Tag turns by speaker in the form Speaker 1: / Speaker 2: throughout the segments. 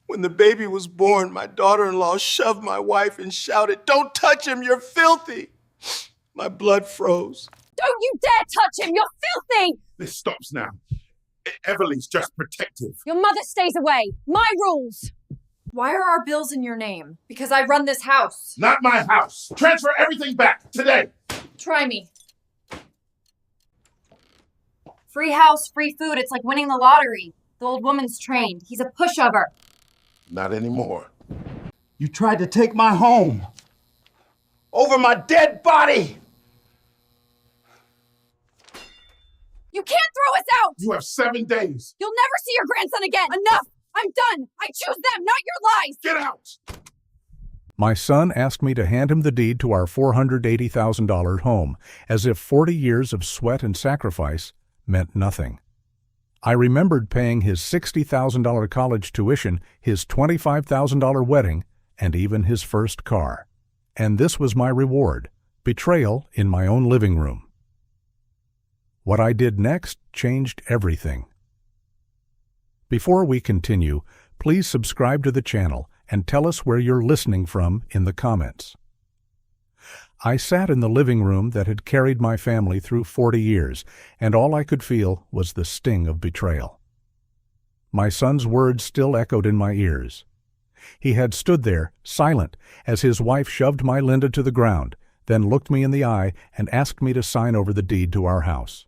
Speaker 1: When the baby was born, my daughter-in-law shoved my wife and shouted, "Don't touch him, you're filthy!" My blood froze.
Speaker 2: Don't you dare touch him, you're filthy!
Speaker 3: This stops now. Everly's just protective.
Speaker 2: Your mother stays away. My rules.
Speaker 4: Why are our bills in your name? Because I run this house.
Speaker 3: Not my house. Transfer everything back today.
Speaker 4: Try me. Free house, free food. It's like winning the lottery. The old woman's trained. He's a pushover.
Speaker 3: Not anymore.
Speaker 5: You tried to take my home. Over my dead body.
Speaker 4: You can't throw us out!
Speaker 3: You have 7 days.
Speaker 4: You'll never see your grandson again! Enough! I'm done! I choose them, not your lies!
Speaker 3: Get out!
Speaker 6: My son asked me to hand him the deed to our $480,000 home, as if 40 years of sweat and sacrifice meant nothing. I remembered paying his $60,000 college tuition, his $25,000 wedding, and even his first car. And this was my reward: betrayal in my own living room. What I did next changed everything. Before we continue, please subscribe to the channel and tell us where you're listening from in the comments. I sat in the living room that had carried my family through 40 years, and all I could feel was the sting of betrayal. My son's words still echoed in my ears. He had stood there, silent, as his wife shoved my Linda to the ground, then looked me in the eye and asked me to sign over the deed to our house.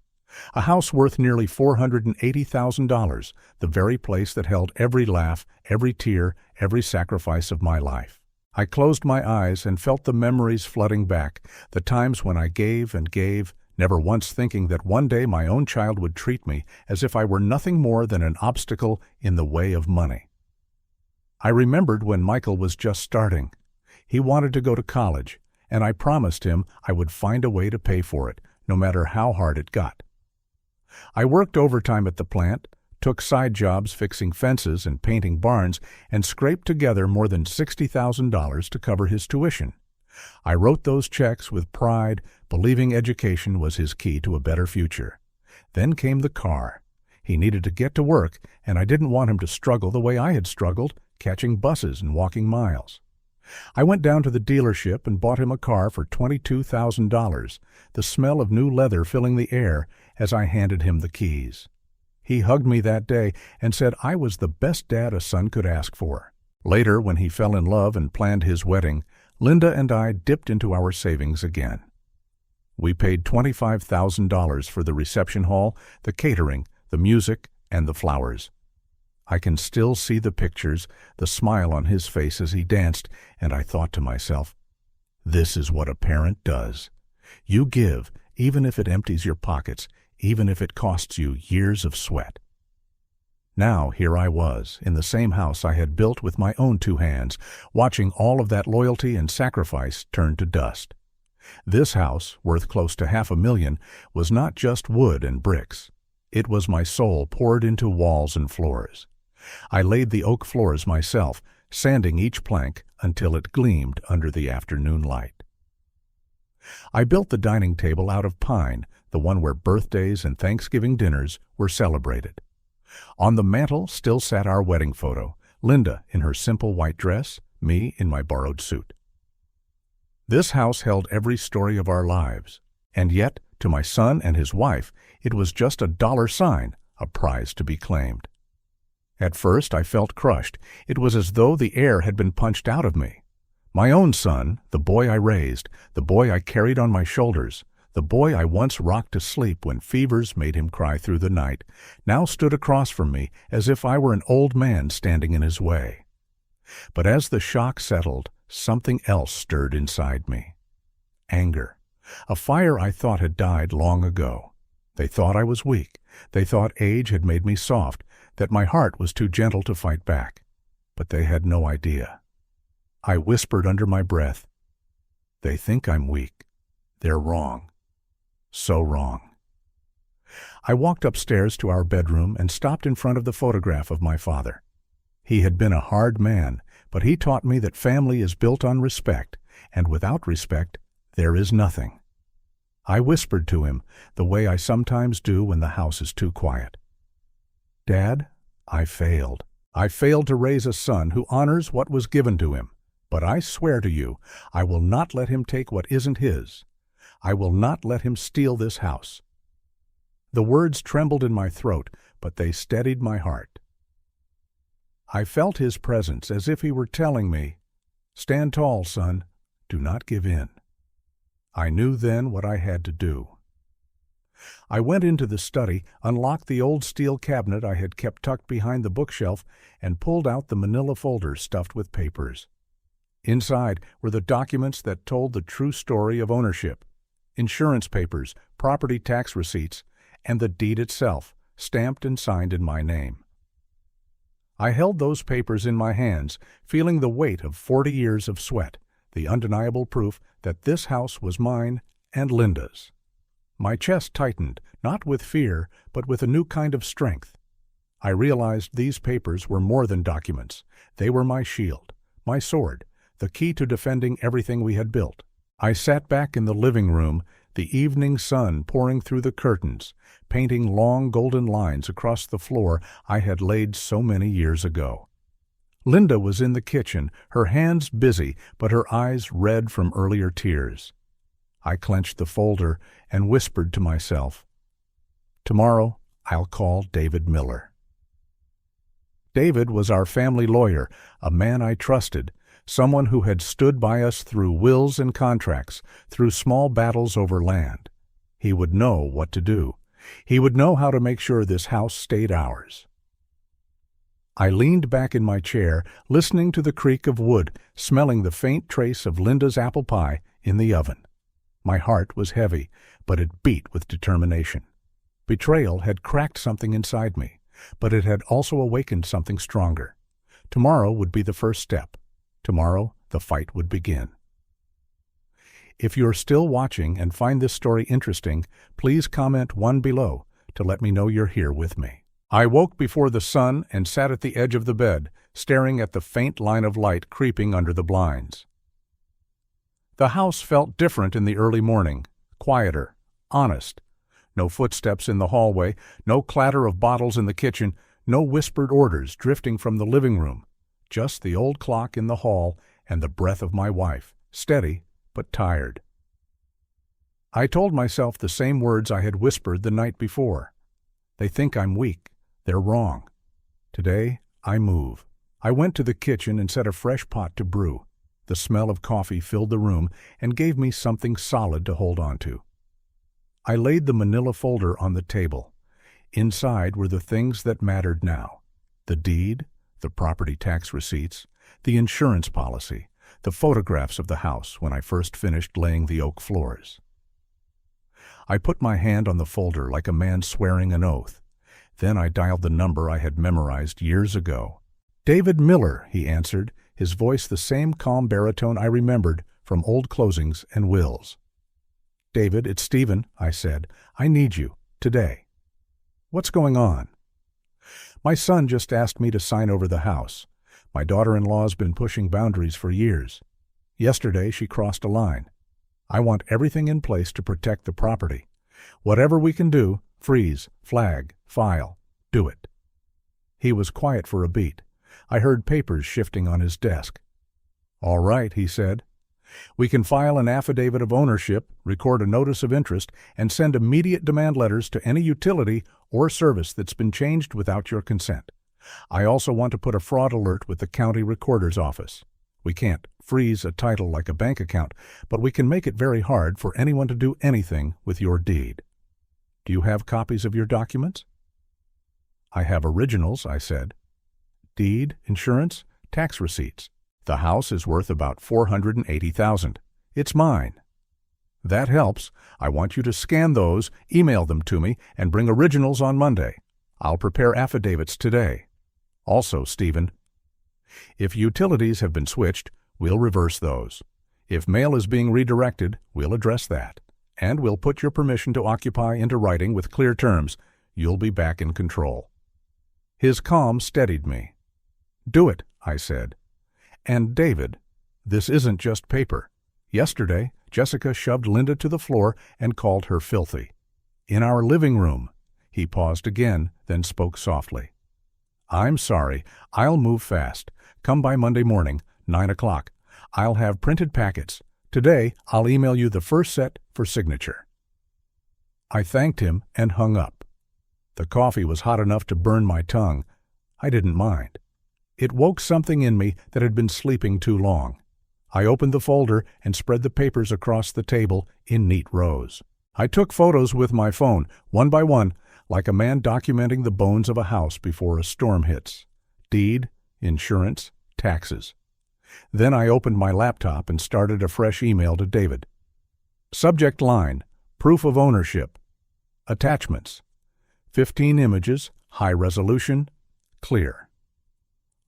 Speaker 6: A house worth nearly $480,000, the very place that held every laugh, every tear, every sacrifice of my life. I closed my eyes and felt the memories flooding back, the times when I gave and gave, never once thinking that one day my own child would treat me as if I were nothing more than an obstacle in the way of money. I remembered when Michael was just starting. He wanted to go to college, and I promised him I would find a way to pay for it, no matter how hard it got. I worked overtime at the plant, took side jobs fixing fences and painting barns, and scraped together more than $60,000 to cover his tuition. I wrote those checks with pride, believing education was his key to a better future. Then came the car. He needed to get to work, and I didn't want him to struggle the way I had struggled, catching buses and walking miles. I went down to the dealership and bought him a car for $22,000, the smell of new leather filling the air as I handed him the keys. He hugged me that day and said I was the best dad a son could ask for. Later, when he fell in love and planned his wedding, Linda and I dipped into our savings again. We paid $25,000 for the reception hall, the catering, the music, and the flowers. I can still see the pictures, the smile on his face as he danced, and I thought to myself, this is what a parent does. You give, even if it empties your pockets, even if it costs you years of sweat. Now here I was, in the same house I had built with my own 2 hands, watching all of that loyalty and sacrifice turn to dust. This house, worth close to $500,000, was not just wood and bricks. It was my soul poured into walls and floors. I laid the oak floors myself, sanding each plank until it gleamed under the afternoon light. I built the dining table out of pine, the one where birthdays and Thanksgiving dinners were celebrated. On the mantel still sat our wedding photo, Linda in her simple white dress, me in my borrowed suit. This house held every story of our lives, and yet, to my son and his wife, it was just a dollar sign, a prize to be claimed. At first I felt crushed. It was as though the air had been punched out of me. My own son, the boy I raised, the boy I carried on my shoulders, the boy I once rocked to sleep when fevers made him cry through the night, now stood across from me as if I were an old man standing in his way. But as the shock settled, something else stirred inside me. Anger. A fire I thought had died long ago. They thought I was weak. They thought age had made me soft, that my heart was too gentle to fight back. But they had no idea. I whispered under my breath, "They think I'm weak. They're wrong. So wrong." I walked upstairs to our bedroom and stopped in front of the photograph of my father. He had been a hard man, but he taught me that family is built on respect, and without respect, there is nothing. I whispered to him, the way I sometimes do when the house is too quiet. "Dad, I failed. I failed to raise a son who honors what was given to him, but I swear to you, I will not let him take what isn't his. I will not let him steal this house." The words trembled in my throat, but they steadied my heart. I felt his presence as if he were telling me, "Stand tall, son. Do not give in." I knew then what I had to do. I went into the study, unlocked the old steel cabinet I had kept tucked behind the bookshelf, and pulled out the manila folder stuffed with papers. Inside were the documents that told the true story of ownership: insurance papers, property tax receipts, and the deed itself, stamped and signed in my name. I held those papers in my hands, feeling the weight of 40 years of sweat, the undeniable proof that this house was mine and Linda's. My chest tightened, not with fear, but with a new kind of strength. I realized these papers were more than documents. They were my shield, my sword, the key to defending everything we had built. I sat back in the living room, the evening sun pouring through the curtains, painting long golden lines across the floor I had laid so many years ago. Linda was in the kitchen, her hands busy, but her eyes red from earlier tears. I clenched the folder and whispered to myself, "Tomorrow I'll call David Miller." David was our family lawyer, a man I trusted, someone who had stood by us through wills and contracts, through small battles over land. He would know what to do. He would know how to make sure this house stayed ours. I leaned back in my chair, listening to the creak of wood, smelling the faint trace of Linda's apple pie in the oven. My heart was heavy, but it beat with determination. Betrayal had cracked something inside me, but it had also awakened something stronger. Tomorrow would be the first step. Tomorrow, the fight would begin. If you're still watching and find this story interesting, please comment 1 below to let me know you're here with me. I woke before the sun and sat at the edge of the bed, staring at the faint line of light creeping under the blinds. The house felt different in the early morning, quieter, honest. No footsteps in the hallway, no clatter of bottles in the kitchen, no whispered orders drifting from the living room. Just the old clock in the hall and the breath of my wife, steady but tired. I told myself the same words I had whispered the night before. They think I'm weak. They're wrong. Today, I move. I went to the kitchen and set a fresh pot to brew. The smell of coffee filled the room and gave me something solid to hold on to. I laid the manila folder on the table. Inside were the things that mattered now: the deed, the property tax receipts, the insurance policy, the photographs of the house when I first finished laying the oak floors. I put my hand on the folder like a man swearing an oath. Then I dialed the number I had memorized years ago. "David Miller," he answered, his voice the same calm baritone I remembered from old closings and wills. "David, it's Stephen," I said. "I need you, today." "What's going on?" "My son just asked me to sign over the house. My daughter-in-law's been pushing boundaries for years. Yesterday she crossed a line. I want everything in place to protect the property. Whatever we can do, freeze, flag, file, do it." He was quiet for a beat. I heard papers shifting on his desk. "All right," he said. "We can file an affidavit of ownership, record a notice of interest, and send immediate demand letters to any utility or service that's been changed without your consent. I also want to put a fraud alert with the county recorder's office. We can't freeze a title like a bank account, but we can make it very hard for anyone to do anything with your deed. Do you have copies of your documents?" "I have originals," I said. "Deed, insurance, tax receipts. The house is worth about $480,000. It's mine." "That helps. I want you to scan those, email them to me, and bring originals on Monday. I'll prepare affidavits today. Also, Stephen, if utilities have been switched, we'll reverse those. If mail is being redirected, we'll address that. And we'll put your permission to occupy into writing with clear terms. You'll be back in control." His calm steadied me. "Do it," I said. "And David, this isn't just paper. Yesterday, Jessica shoved Linda to the floor and called her filthy. In our living room." He paused again, then spoke softly. I'm sorry. I'll move fast. Come by Monday morning, 9 o'clock. I'll have printed packets. Today, I'll email you the first set for signature." I thanked him and hung up. The coffee was hot enough to burn my tongue. I didn't mind. It woke something in me that had been sleeping too long. I opened the folder and spread the papers across the table in neat rows. I took photos with my phone, one by one, like a man documenting the bones of a house before a storm hits. Deed, insurance, taxes. Then I opened my laptop and started a fresh email to David. Subject line, proof of ownership. Attachments. 15 images, high resolution, clear.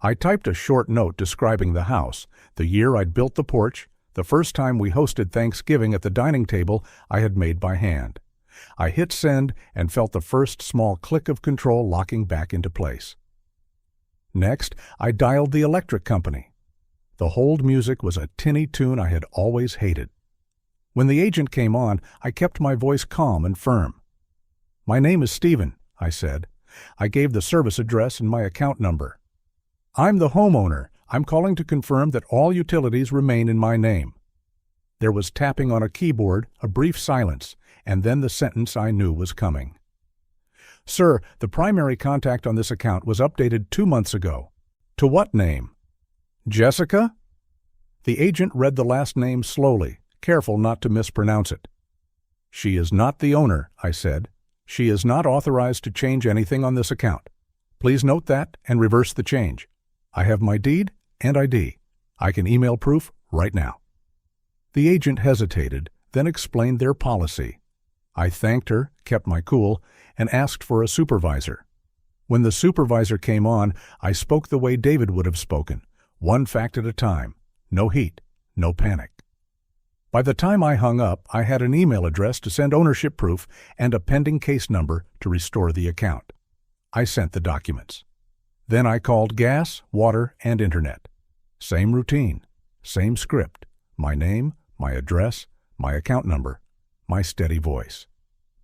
Speaker 6: I typed a short note describing the house, the year I'd built the porch, the first time we hosted Thanksgiving at the dining table I had made by hand. I hit send and felt the first small click of control locking back into place. Next, I dialed the electric company. The hold music was a tinny tune I had always hated. When the agent came on, I kept my voice calm and firm. "My name is Stephen," I said. I gave the service address and my account number. "I'm the homeowner. I'm calling to confirm that all utilities remain in my name." There was tapping on a keyboard, a brief silence, and then the sentence I knew was coming. "Sir, the primary contact on this account was updated 2 months ago." "To what name?" "Jessica?" The agent read the last name slowly, careful not to mispronounce it. "She is not the owner," I said. "She is not authorized to change anything on this account. Please note that and reverse the change. I have my deed and ID. I can email proof right now." The agent hesitated, then explained their policy. I thanked her, kept my cool, and asked for a supervisor. When the supervisor came on, I spoke the way David would have spoken, one fact at a time. No heat, no panic. By the time I hung up, I had an email address to send ownership proof and a pending case number to restore the account. I sent the documents. Then I called gas, water, and internet. Same routine, same script, my name, my address, my account number, my steady voice.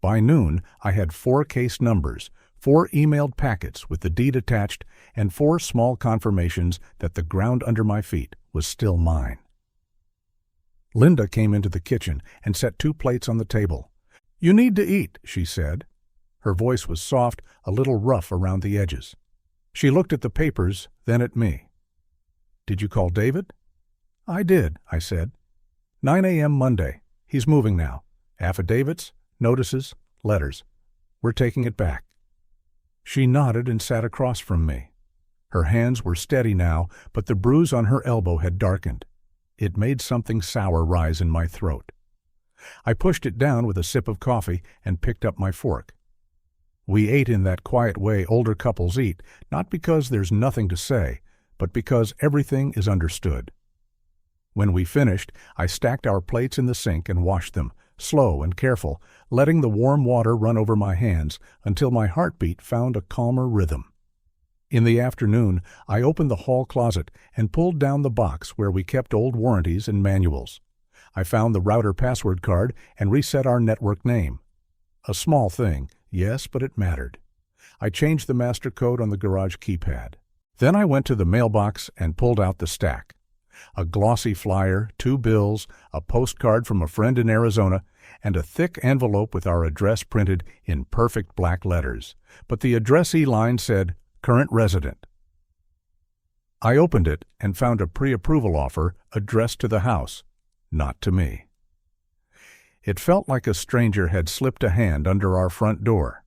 Speaker 6: By noon, I had 4 case numbers, 4 emailed packets with the deed attached, and 4 small confirmations that the ground under my feet was still mine. Linda came into the kitchen and set 2 plates on the table. "You need to eat," she said. Her voice was soft, a little rough around the edges. She looked at the papers, then at me. "Did you call David?" "I did," I said. 9 a.m. Monday. He's moving now. Affidavits, notices, letters. We're taking it back." She nodded and sat across from me. Her hands were steady now, but the bruise on her elbow had darkened. It made something sour rise in my throat. I pushed it down with a sip of coffee and picked up my fork. We ate in that quiet way older couples eat, not because there's nothing to say, but because everything is understood. When we finished, I stacked our plates in the sink and washed them, slow and careful, letting the warm water run over my hands until my heartbeat found a calmer rhythm. In the afternoon, I opened the hall closet and pulled down the box where we kept old warranties and manuals. I found the router password card and reset our network name. A small thing, yes, but it mattered. I changed the master code on the garage keypad. Then I went to the mailbox and pulled out the stack. A glossy flyer, 2 bills, a postcard from a friend in Arizona, and a thick envelope with our address printed in perfect black letters. But the addressee line said, "Current resident." I opened it and found a pre-approval offer addressed to the house, not to me. It felt like a stranger had slipped a hand under our front door.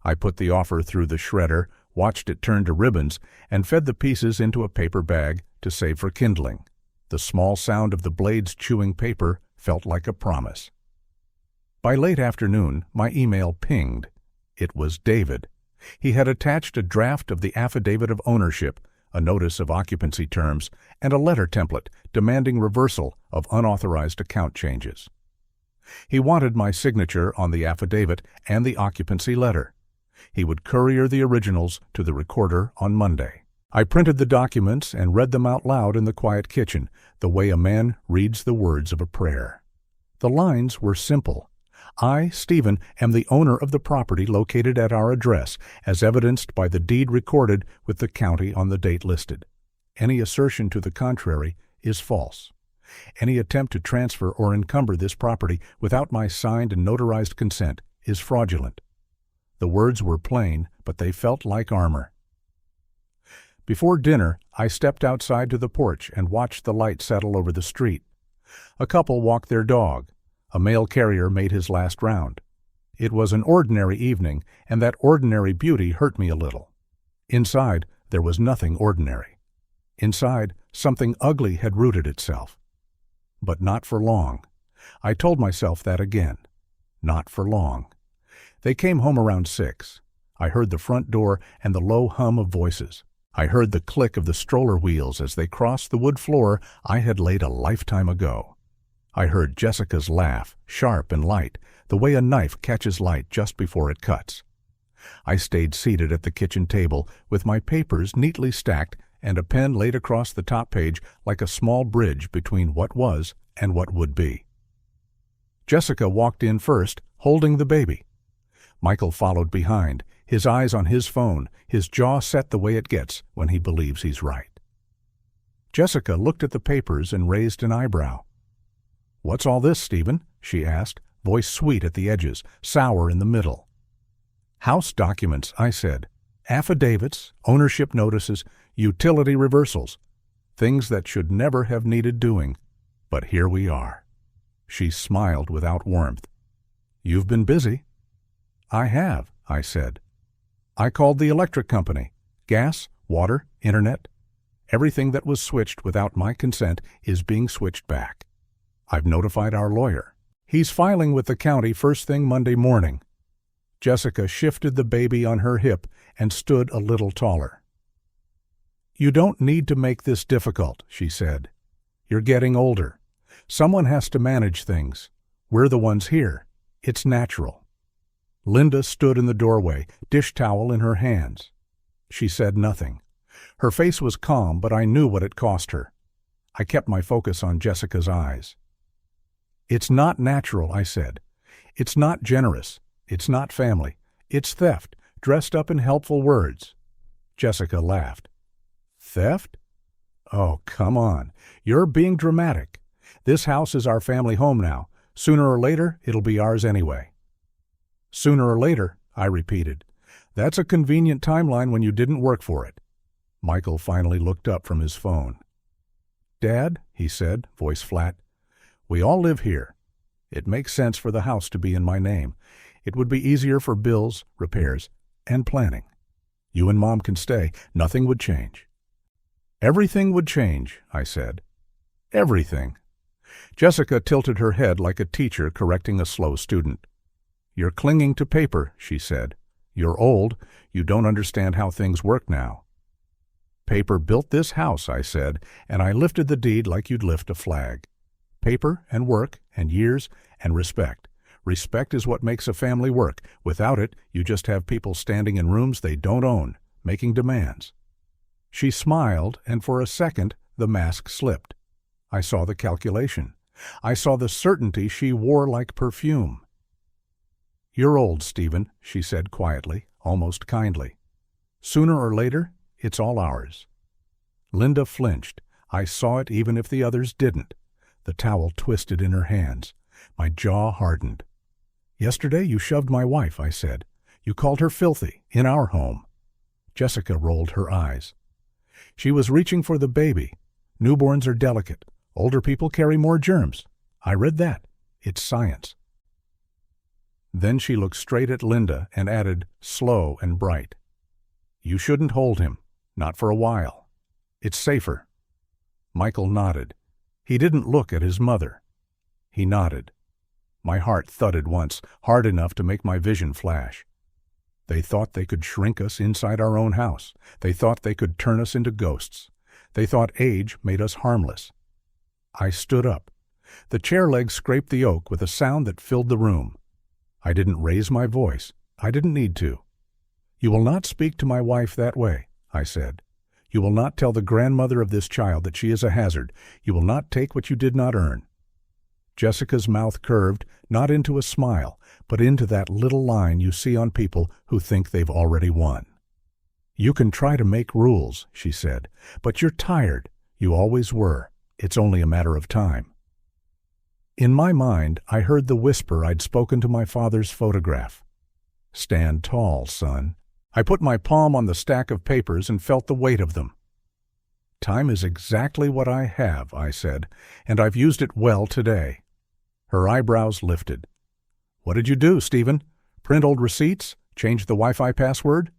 Speaker 6: I put the offer through the shredder, watched it turn to ribbons, and fed the pieces into a paper bag to save for kindling. The small sound of the blades chewing paper felt like a promise. By late afternoon, my email pinged. It was David. He had attached a draft of the affidavit of ownership, a notice of occupancy terms, and a letter template demanding reversal of unauthorized account changes. He wanted my signature on the affidavit and the occupancy letter. He would courier the originals to the recorder on Monday. I printed the documents and read them out loud in the quiet kitchen, the way a man reads the words of a prayer. The lines were simple. I, Stephen, am the owner of the property located at our address, as evidenced by the deed recorded with the county on the date listed. Any assertion to the contrary is false. Any attempt to transfer or encumber this property without my signed and notarized consent is fraudulent. The words were plain, but they felt like armor. Before dinner, I stepped outside to the porch and watched the light settle over the street. A couple walked their dog. A mail carrier made his last round. It was an ordinary evening, and that ordinary beauty hurt me a little. Inside, there was nothing ordinary. Inside, something ugly had rooted itself. But not for long. I told myself that again. Not for long. They came home around 6. I heard the front door and the low hum of voices. I heard the click of the stroller wheels as they crossed the wood floor I had laid a lifetime ago. I heard Jessica's laugh, sharp and light, the way a knife catches light just before it cuts. I stayed seated at the kitchen table with my papers neatly stacked and a pen laid across the top page like a small bridge between what was and what would be. Jessica walked in first, holding the baby. Michael followed behind, his eyes on his phone, his jaw set the way it gets when he believes he's right. Jessica looked at the papers and raised an eyebrow. "What's all this, Stephen?" she asked, voice sweet at the edges, sour in the middle. "House documents," I said. "Affidavits, ownership notices, utility reversals. Things that should never have needed doing. But here we are." She smiled without warmth. "You've been busy." "I have," I said. "I called the electric company. Gas, water, internet. Everything that was switched without my consent is being switched back. I've notified our lawyer. He's filing with the county first thing Monday morning." Jessica shifted the baby on her hip and stood a little taller. "You don't need to make this difficult," she said. "You're getting older. Someone has to manage things. We're the ones here. It's natural." Linda stood in the doorway, dish towel in her hands. She said nothing. Her face was calm, but I knew what it cost her. I kept my focus on Jessica's eyes. "It's not natural," I said. "It's not generous. It's not family. It's theft, dressed up in helpful words." Jessica laughed. "Theft? Oh, come on. You're being dramatic. This house is our family home now. Sooner or later, it'll be ours anyway." "Sooner or later," I repeated. "That's a convenient timeline when you didn't work for it." Michael finally looked up from his phone. "Dad," he said, voice flat, "we all live here. It makes sense for the house to be in my name. It would be easier for bills, repairs, and planning. You and Mom can stay. Nothing would change." "Everything would change," I said. "Everything." Jessica tilted her head like a teacher correcting a slow student. "You're clinging to paper," she said. "You're old. You don't understand how things work now." "Paper built this house," I said, and I lifted the deed like you'd lift a flag. "Paper and work and years and respect. Respect is what makes a family work. Without it, you just have people standing in rooms they don't own, making demands." She smiled, and for a second the mask slipped. I saw the calculation. I saw the certainty she wore like perfume. "You're old, Stephen," she said quietly, almost kindly. "Sooner or later, it's all ours." Linda flinched. I saw it even if the others didn't. The towel twisted in her hands. My jaw hardened. "Yesterday you shoved my wife," I said. "You called her filthy, in our home." Jessica rolled her eyes. "She was reaching for the baby. Newborns are delicate. Older people carry more germs. I read that. It's science." Then she looked straight at Linda and added, slow and bright, "You shouldn't hold him. Not for a while. It's safer." Michael nodded. He didn't look at his mother. He nodded. My heart thudded once, hard enough to make my vision flash. They thought they could shrink us inside our own house. They thought they could turn us into ghosts. They thought age made us harmless. I stood up. The chair legs scraped the oak with a sound that filled the room. I didn't raise my voice. I didn't need to. "You will not speak to my wife that way," I said. "You will not tell the grandmother of this child that she is a hazard. You will not take what you did not earn." Jessica's mouth curved, not into a smile, but into that little line you see on people who think they've already won. "You can try to make rules," she said, "but you're tired. You always were. It's only a matter of time." In my mind, I heard the whisper I'd spoken to my father's photograph. "Stand tall, son." I put my palm on the stack of papers and felt the weight of them. "Time is exactly what I have," I said, "and I've used it well today." Her eyebrows lifted. "What did you do, Stephen? Print old receipts? Change the Wi-Fi password?"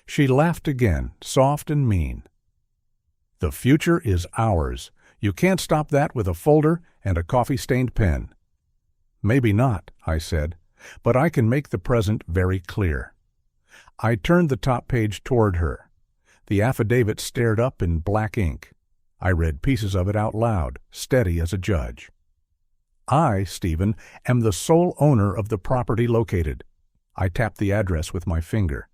Speaker 6: She laughed again, soft and mean. "The future is ours. You can't stop that with a folder and a coffee-stained pen." "Maybe not," I said, "but I can make the present very clear." I turned the top page toward her. The affidavit stared up in black ink. I read pieces of it out loud, steady as a judge. "I, Stephen, am the sole owner of the property located." I tapped the address with my finger.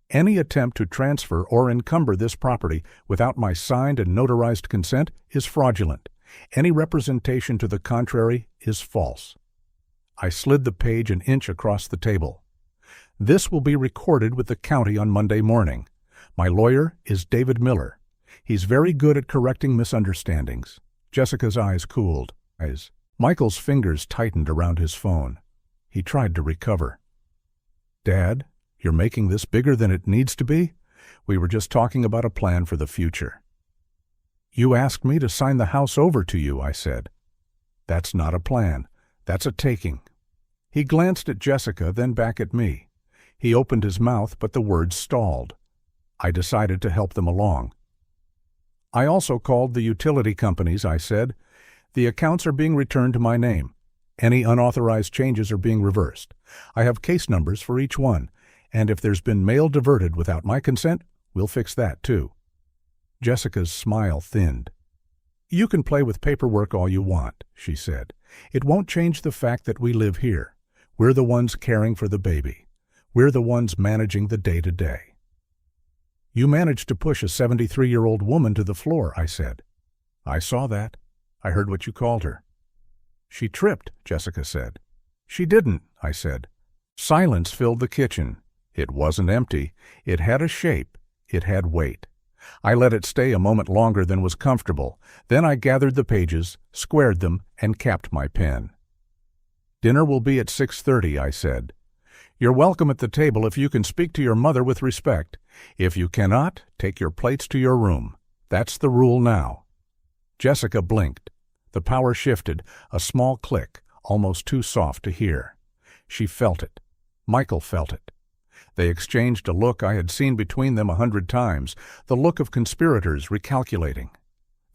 Speaker 6: "Any attempt to transfer or encumber this property without my signed and notarized consent is fraudulent. Any representation to the contrary is false." I slid the page an inch across the table. "This will be recorded with the county on Monday morning. My lawyer is David Miller. He's very good at correcting misunderstandings." Jessica's eyes cooled. Michael's fingers tightened around his phone. He tried to recover. "Dad, you're making this bigger than it needs to be? We were just talking about a plan for the future." "You asked me to sign the house over to you," I said. "That's not a plan. That's a taking." He glanced at Jessica, then back at me. He opened his mouth, but the words stalled. I decided to help them along. "I also called the utility companies," I said. "The accounts are being returned to my name. Any unauthorized changes are being reversed. I have case numbers for each one, and if there's been mail diverted without my consent, we'll fix that too." Jessica's smile thinned. "You can play with paperwork all you want," she said. "It won't change the fact that we live here. We're the ones caring for the baby. We're the ones managing the day-to-day." "You managed to push a 73-year-old woman to the floor," I said. "I saw that. I heard what you called her." "She tripped," Jessica said. "She didn't," I said. Silence filled the kitchen. It wasn't empty. It had a shape. It had weight. I let it stay a moment longer than was comfortable. Then I gathered the pages, squared them, and capped my pen. "Dinner will be at 6:30, I said. "You're welcome at the table if you can speak to your mother with respect. If you cannot, take your plates to your room. That's the rule now." Jessica blinked. The power shifted, a small click, almost too soft to hear. She felt it. Michael felt it. They exchanged a look I had seen between them 100 times, the look of conspirators recalculating.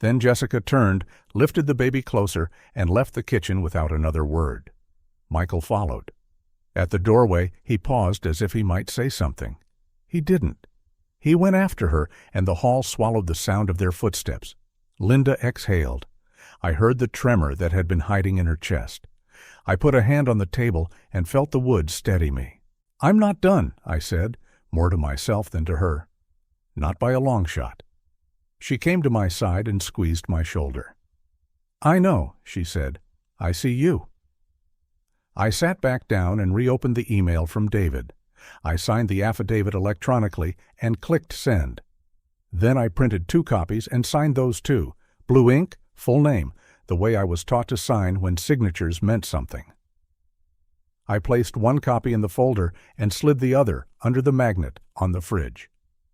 Speaker 6: Then Jessica turned, lifted the baby closer, and left the kitchen without another word. Michael followed. At the doorway, he paused as if he might say something. He didn't. He went after her, and the hall swallowed the sound of their footsteps. Linda exhaled. I heard the tremor that had been hiding in her chest. I put a hand on the table and felt the wood steady me. "I'm not done," I said, more to myself than to her. Not by a long shot. She came to my side and squeezed my shoulder. "I know," she said. "I see you." I sat back down and reopened the email from David. I signed the affidavit electronically and clicked send. Then I printed 2 copies and signed those too. Blue ink, full name, the way I was taught to sign when signatures meant something. I placed one copy in the folder and slid the other, under the magnet, on the fridge.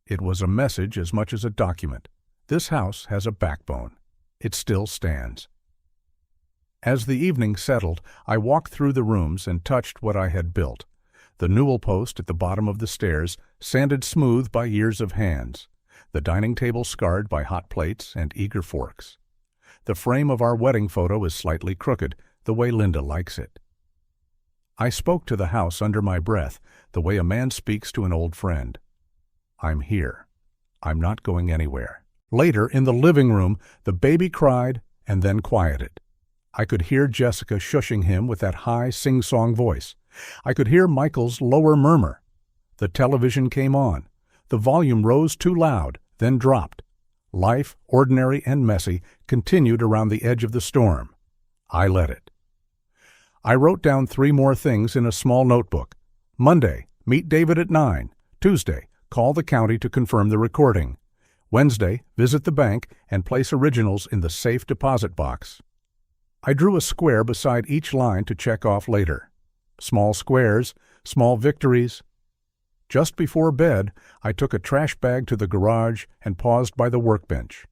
Speaker 6: It was a message as much as a document. This house has a backbone. It still stands. As the evening settled, I walked through the rooms and touched what I had built. The newel post at the bottom of the stairs, sanded smooth by years of hands. The dining table scarred by hot plates and eager forks. The frame of our wedding photo is slightly crooked, the way Linda likes it. I spoke to the house under my breath, the way a man speaks to an old friend. I'm here. I'm not going anywhere. Later, in the living room, the baby cried and then quieted. I could hear Jessica shushing him with that high sing-song voice. I could hear Michael's lower murmur. The television came on. The volume rose too loud, then dropped. Life, ordinary and messy, continued around the edge of the storm. I let it. I wrote down 3 more things in a small notebook. Monday, meet David at 9. Tuesday, call the county to confirm the recording. Wednesday, visit the bank and place originals in the safe deposit box. I drew a square beside each line to check off later. Small squares, small victories. Just before bed, I took a trash bag to the garage and paused by the workbench.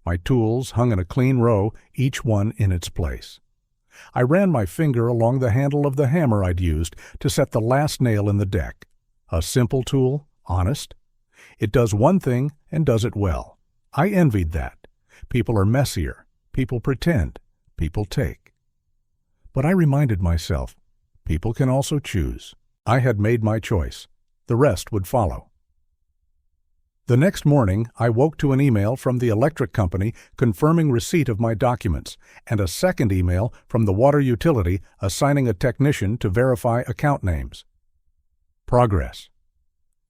Speaker 6: My tools hung in a clean row, each one in its place. I ran my finger along the handle of the hammer I'd used to set the last nail in the deck. A simple tool, honest. It does one thing and does it well. I envied that. People are messier. People pretend. People take. But I reminded myself, people can also choose. I had made my choice. The rest would follow. The next morning, I woke to an email from the electric company confirming receipt of my documents, and a second email from the water utility assigning a technician to verify account names. Progress.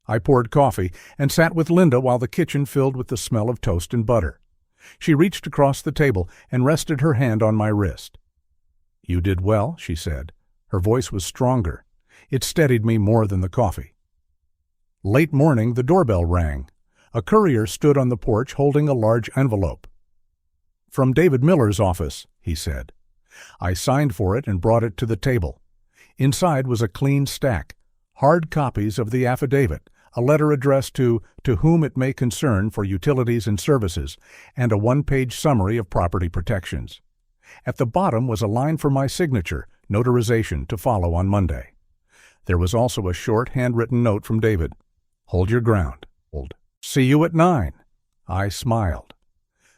Speaker 6: I poured coffee and sat with Linda while the kitchen filled with the smell of toast and butter. She reached across the table and rested her hand on my wrist. "You did well," she said. Her voice was stronger. It steadied me more than the coffee. Late morning, the doorbell rang. A courier stood on the porch holding a large envelope. "From David Miller's office," he said. I signed for it and brought it to the table. Inside was a clean stack, hard copies of the affidavit, a letter addressed to whom it may concern for utilities and services, and a 1-page summary of property protections. At the bottom was a line for my signature, notarization to follow on Monday. There was also a short handwritten note from David. "Hold your ground. See you at 9. I smiled.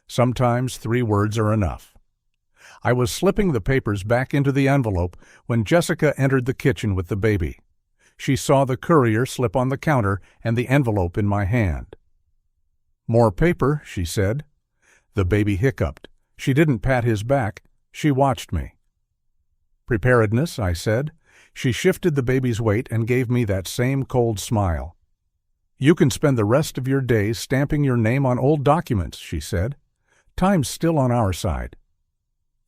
Speaker 6: Sometimes 3 words are enough. I was slipping the papers back into the envelope when Jessica entered the kitchen with the baby. She saw the courier slip on the counter and the envelope in my hand. "More paper," she said. The baby hiccuped. She didn't pat his back. She watched me. "Preparedness," I said. She shifted the baby's weight and gave me that same cold smile. "You can spend the rest of your days stamping your name on old documents," she said. "Time's still on our side."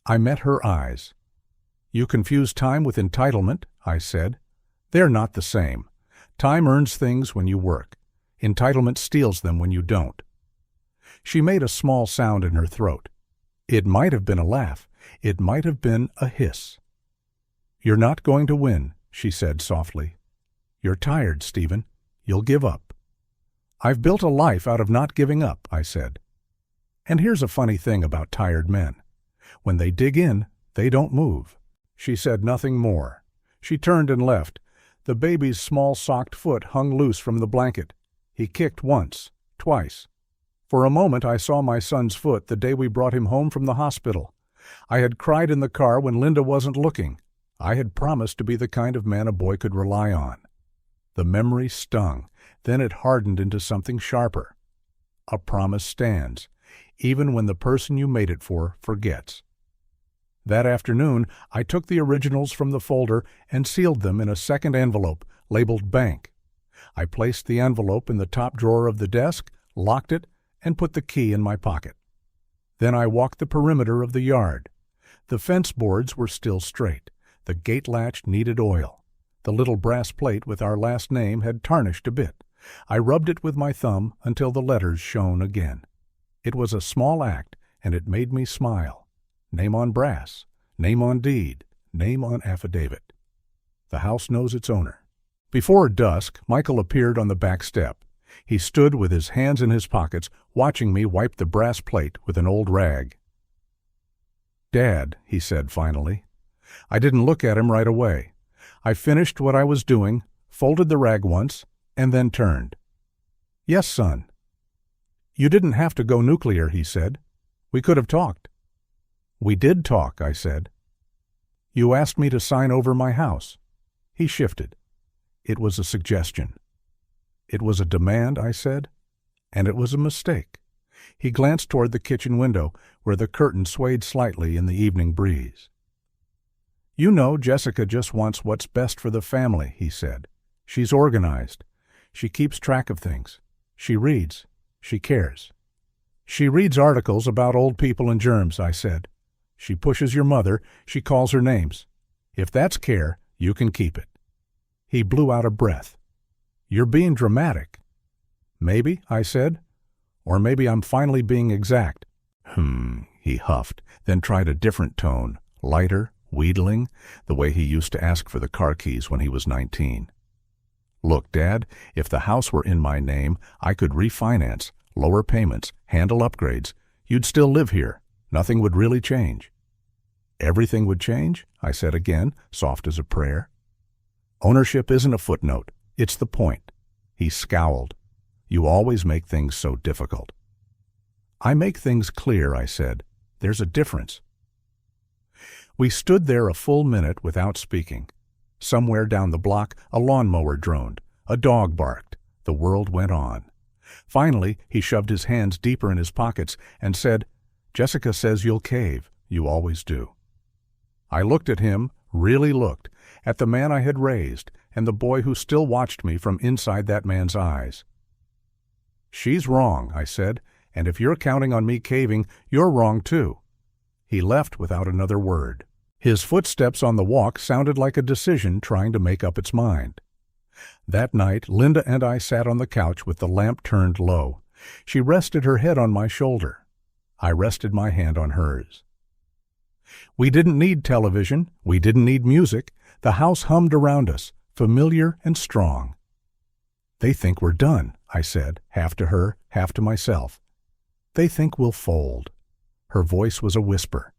Speaker 6: I met her eyes. "You confuse time with entitlement," I said. "They're not the same. Time earns things when you work. Entitlement steals them when you don't." She made a small sound in her throat. It might have been a laugh. It might have been a hiss. "You're not going to win," she said softly. "You're tired, Stephen. You'll give up." "I've built a life out of not giving up," I said. And here's a funny thing about tired men. When they dig in, they don't move. She said nothing more. She turned and left. The baby's small socked foot hung loose from the blanket. He kicked once, twice. For a moment I saw my son's foot the day we brought him home from the hospital. I had cried in the car when Linda wasn't looking. I had promised to be the kind of man a boy could rely on. The memory stung. Then it hardened into something sharper. A promise stands, even when the person you made it for forgets. That afternoon, I took the originals from the folder and sealed them in a second envelope labeled Bank. I placed the envelope in the top drawer of the desk, locked it, and put the key in my pocket. Then I walked the perimeter of the yard. The fence boards were still straight. The gate latch needed oil. The little brass plate with our last name had tarnished a bit. I rubbed it with my thumb until the letters shone again. It was a small act, and it made me smile. Name on brass, name on deed, name on affidavit. The house knows its owner. Before dusk, Michael appeared on the back step. He stood with his hands in his pockets, watching me wipe the brass plate with an old rag. "Dad," he said finally. I didn't look at him right away. I finished what I was doing, folded the rag once, and then turned. "Yes, son." "You didn't have to go nuclear," he said. "We could have talked." "We did talk," I said. "You asked me to sign over my house." He shifted. It was a suggestion. "It was a demand," I said, "and it was a mistake." He glanced toward the kitchen window, where the curtain swayed slightly in the evening breeze. "You know, Jessica just wants what's best for the family," he said. "She's organized. She keeps track of things. She reads. She cares." "She reads articles about old people and germs," I said. "She pushes your mother. She calls her names. If that's care, you can keep it." He blew out a breath. "You're being dramatic." "Maybe," I said. "Or maybe I'm finally being exact." He huffed, then tried a different tone, lighter, wheedling, the way he used to ask for the car keys when he was 19. "Look, Dad, if the house were in my name, I could refinance, lower payments, handle upgrades. You'd still live here. Nothing would really change." "Everything would change?" I said again, soft as a prayer. "Ownership isn't a footnote. It's the point." He scowled. "You always make things so difficult." "I make things clear," I said. "There's a difference." We stood there a full minute without speaking. Somewhere down the block, a lawnmower droned. A dog barked. The world went on. Finally, he shoved his hands deeper in his pockets and said, "Jessica says you'll cave. You always do." I looked at him, really looked, at the man I had raised and the boy who still watched me from inside that man's eyes. "She's wrong," I said, "and if you're counting on me caving, you're wrong too." He left without another word. His footsteps on the walk sounded like a decision trying to make up its mind. That night, Linda and I sat on the couch with the lamp turned low. She rested her head on my shoulder. I rested my hand on hers. We didn't need television. We didn't need music. The house hummed around us, familiar and strong. "They think we're done," I said, half to her, half to myself. "They think we'll fold." Her voice was a whisper.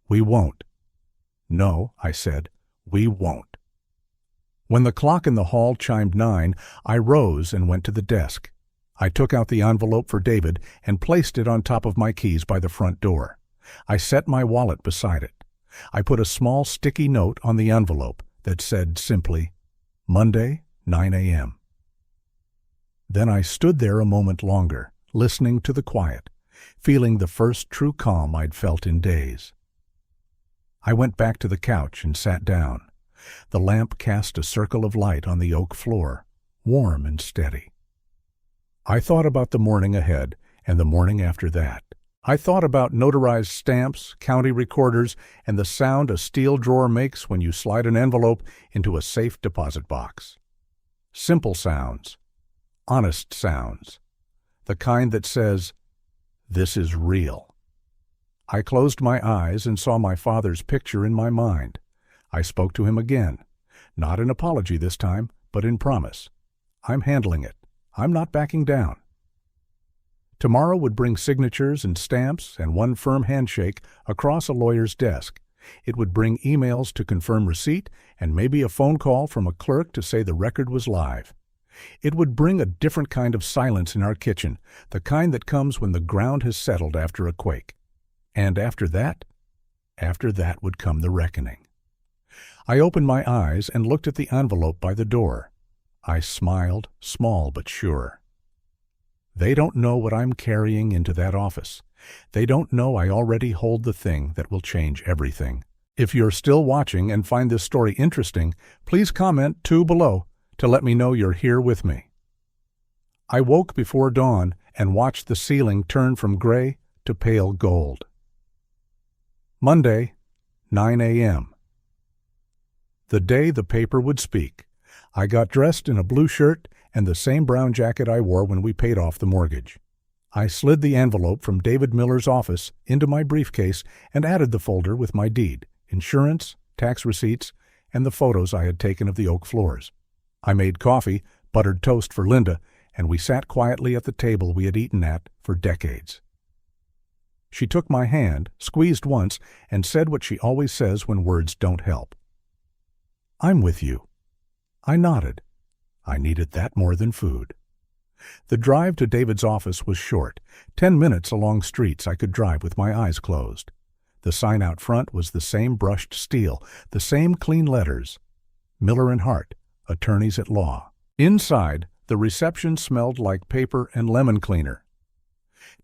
Speaker 6: "We won't." "No," I said, "we won't." When the clock in the hall chimed 9, I rose and went to the desk. I took out the envelope for David and placed it on top of my keys by the front door. I set my wallet beside it. I put a small sticky note on the envelope that said simply, "Monday, 9 a.m." Then I stood there a moment longer, listening to the quiet, feeling the first true calm I'd felt in days. I went back to the couch and sat down. The lamp cast a circle of light on the oak floor, warm and steady. I thought about the morning ahead and the morning after that. I thought about notarized stamps, county recorders, and the sound a steel drawer makes when you slide an envelope into a safe deposit box. Simple sounds, honest sounds, the kind that says, "This is real." I closed my eyes and saw my father's picture in my mind. I spoke to him again, not in apology this time, but in promise. I'm handling it. I'm not backing down. Tomorrow would bring signatures and stamps and one firm handshake across a lawyer's desk. It would bring emails to confirm receipt and maybe a phone call from a clerk to say the record was live. It would bring a different kind of silence in our kitchen, the kind that comes when the ground has settled after a quake. And after that would come the reckoning. I opened my eyes and looked at the envelope by the door. I smiled, small but sure. They don't know what I'm carrying into that office. They don't know I already hold the thing that will change everything. If you're still watching and find this story interesting, please comment 2 below to let me know you're here with me. I woke before dawn and watched the ceiling turn from gray to pale gold. Monday, 9 a.m. The day the paper would speak. I got dressed in a blue shirt and the same brown jacket I wore when we paid off the mortgage. I slid the envelope from David Miller's office into my briefcase and added the folder with my deed, insurance, tax receipts, and the photos I had taken of the oak floors. I made coffee, buttered toast for Linda, and we sat quietly at the table we had eaten at for decades. She took my hand, squeezed once, and said what she always says when words don't help. "I'm with you." I nodded. I needed that more than food. The drive to David's office was short, 10 minutes along streets I could drive with my eyes closed. The sign out front was the same brushed steel, the same clean letters. Miller and Hart, attorneys at law. Inside, the reception smelled like paper and lemon cleaner.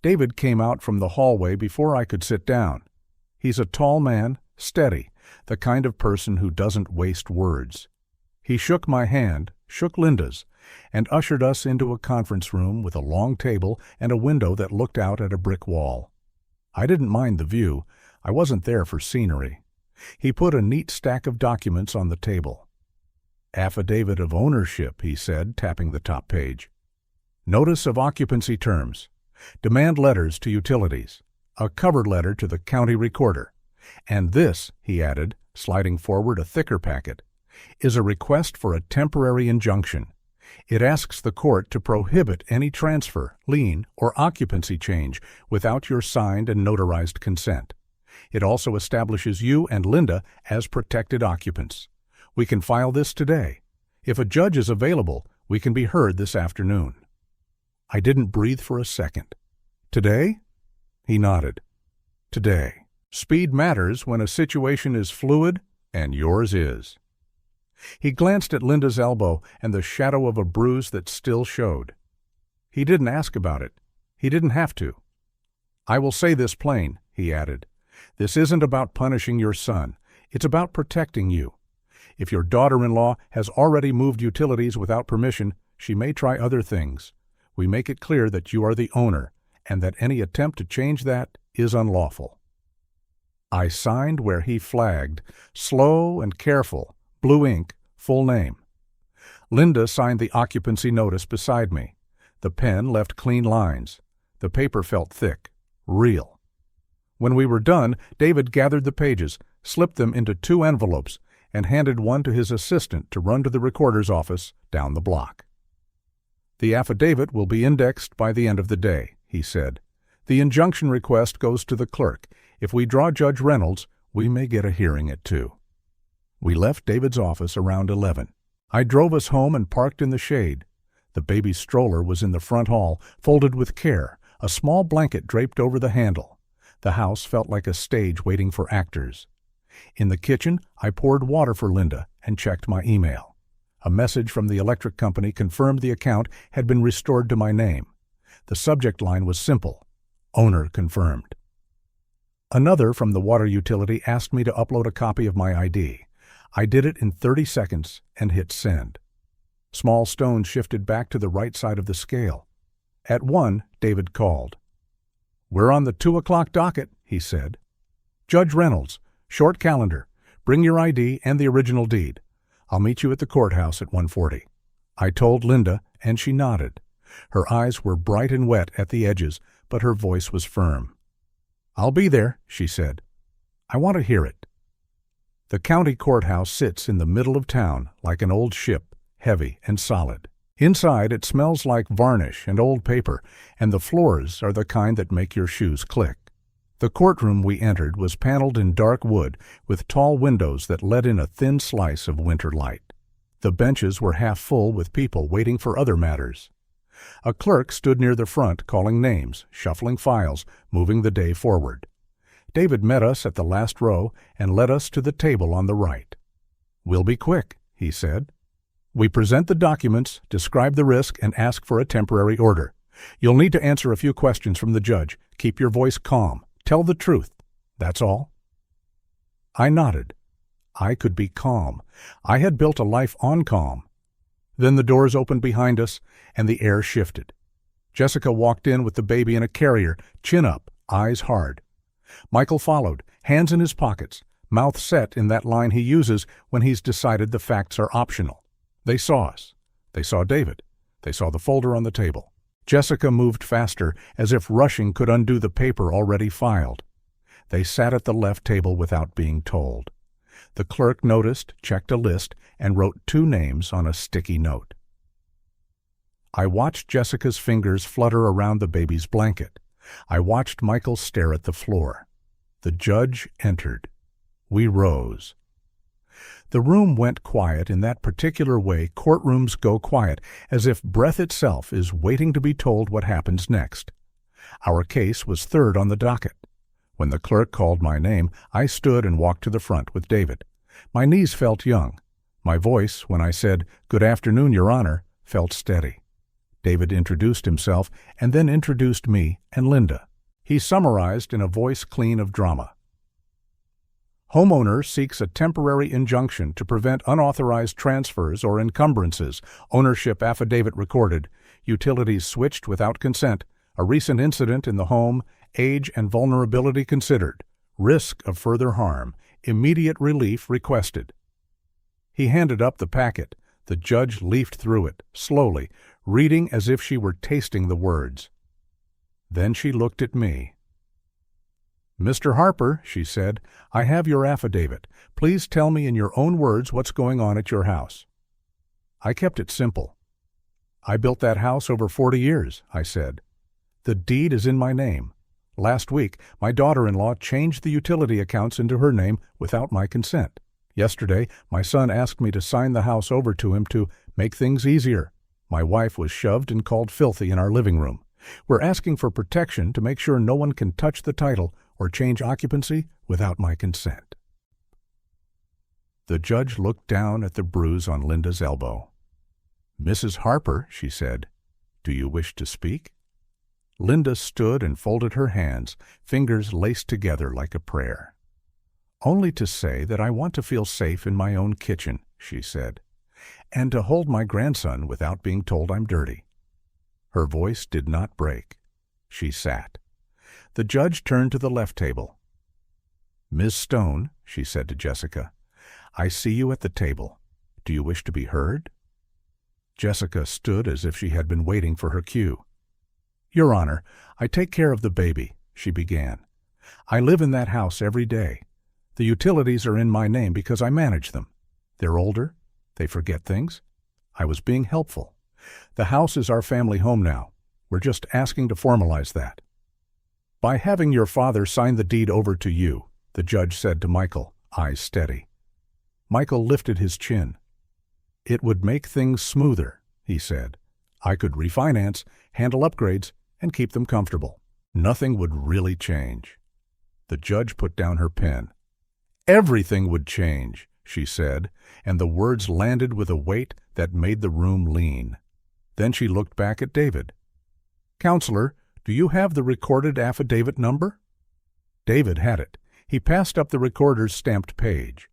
Speaker 6: David came out from the hallway before I could sit down. He's a tall man, steady, the kind of person who doesn't waste words. He shook my hand, shook Linda's, and ushered us into a conference room with a long table and a window that looked out at a brick wall. I didn't mind the view. I wasn't there for scenery. He put a neat stack of documents on the table. Affidavit of ownership, he said, tapping the top page. Notice of occupancy terms. Demand letters to utilities. A cover letter to the county recorder. And this, he added, sliding forward a thicker packet, is a request for a temporary injunction. It asks the court to prohibit any transfer, lien, or occupancy change without your signed and notarized consent. It also establishes you and Linda as protected occupants. We can file this today. If a judge is available, we can be heard this afternoon. I didn't breathe for a second. Today? He nodded. Today. Speed matters when a situation is fluid, and yours is. He glanced at Linda's elbow and the shadow of a bruise that still showed. He didn't ask about it. He didn't have to. I will say this plain, he added. This isn't about punishing your son. It's about protecting you. If your daughter-in-law has already moved utilities without permission, she may try other things. We make it clear that you are the owner, and that any attempt to change that is unlawful. I signed where he flagged, slow and careful, blue ink, full name. Linda signed the occupancy notice beside me. The pen left clean lines. The paper felt thick, real. When we were done, David gathered the pages, slipped them into 2 envelopes, and handed one to his assistant to run to the recorder's office down the block. The affidavit will be indexed by the end of the day, he said. The injunction request goes to the clerk. If we draw Judge Reynolds, we may get a hearing at 2. We left David's office around 11. I drove us home and parked in the shade. The baby stroller was in the front hall, folded with care, a small blanket draped over the handle. The house felt like a stage waiting for actors. In the kitchen, I poured water for Linda and checked my email. A message from the electric company confirmed the account had been restored to my name. The subject line was simple: owner confirmed. Another from the water utility asked me to upload a copy of my ID. I did it in 30 seconds and hit send. Small stones shifted back to the right side of the scale. At 1, David called. "We're on the 2 o'clock docket," he said. "Judge Reynolds, short calendar. Bring your ID and the original deed. I'll meet you at the courthouse at 1:40. I told Linda, and she nodded. Her eyes were bright and wet at the edges, but her voice was firm. "I'll be there," she said. "I want to hear it." The county courthouse sits in the middle of town like an old ship, heavy and solid. Inside, it smells like varnish and old paper, and the floors are the kind that make your shoes click. The courtroom we entered was paneled in dark wood with tall windows that let in a thin slice of winter light. The benches were half full with people waiting for other matters. A clerk stood near the front calling names, shuffling files, moving the day forward. David met us at the last row and led us to the table on the right. "We'll be quick," he said. "We present the documents, describe the risk, and ask for a temporary order. You'll need to answer a few questions from the judge. Keep your voice calm. Tell the truth. That's all." I nodded. I could be calm. I had built a life on calm. Then the doors opened behind us, and the air shifted. Jessica walked in with the baby in a carrier, chin up, eyes hard. Michael followed, hands in his pockets, mouth set in that line he uses when he's decided the facts are optional. They saw us. They saw David. They saw the folder on the table. Jessica moved faster, as if rushing could undo the paper already filed. They sat at the left table without being told. The clerk noticed, checked a list, and wrote 2 names on a sticky note. I watched Jessica's fingers flutter around the baby's blanket. I watched Michael stare at the floor. The judge entered. We rose. The room went quiet in that particular way courtrooms go quiet, as if breath itself is waiting to be told what happens next. Our case was 3rd on the docket. When the clerk called my name, I stood and walked to the front with David. My knees felt young. My voice, when I said, "Good afternoon, Your Honor," felt steady. David introduced himself and then introduced me and Linda. He summarized in a voice clean of drama. Homeowner seeks a temporary injunction to prevent unauthorized transfers or encumbrances, ownership affidavit recorded, utilities switched without consent, a recent incident in the home, age and vulnerability considered, Risk of further harm. Immediate relief requested. He handed up the packet. The judge leafed through it, slowly, reading as if she were tasting the words. Then she looked at me. "Mr. Harper," she said, "I have your affidavit. Please tell me in your own words what's going on at your house." I kept it simple. "I built that house over 40 years, I said. "The deed is in my name. Last week, my daughter-in-law changed the utility accounts into her name without my consent. Yesterday, my son asked me to sign the house over to him to make things easier. My wife was shoved and called filthy in our living room. We're asking for protection to make sure no one can touch the title or change occupancy without my consent." The judge looked down at the bruise on Linda's elbow. "Mrs. Harper," she said, "do you wish to speak?" Linda stood and folded her hands, fingers laced together like a prayer. "Only to say that I want to feel safe in my own kitchen," she said, "and to hold my grandson without being told I'm dirty." Her voice did not break. She sat. The judge turned to the left table. "Ms. Stone," she said to Jessica, "I see you at the table. Do you wish to be heard?" Jessica stood as if she had been waiting for her cue. "Your Honor, I take care of the baby," she began. "I live in that house every day. The utilities are in my name because I manage them. They're older. They forget things. I was being helpful. The house is our family home now. We're just asking to formalize that." "By having your father sign the deed over to you," the judge said to Michael, eyes steady. Michael lifted his chin. "It would make things smoother," he said. "I could refinance, handle upgrades, and keep them comfortable. Nothing would really change." The judge put down her pen. "Everything would change," she said, and the words landed with a weight that made the room lean. Then she looked back at David. "Counselor, do you have the recorded affidavit number?" David had it. He passed up the recorder's stamped page.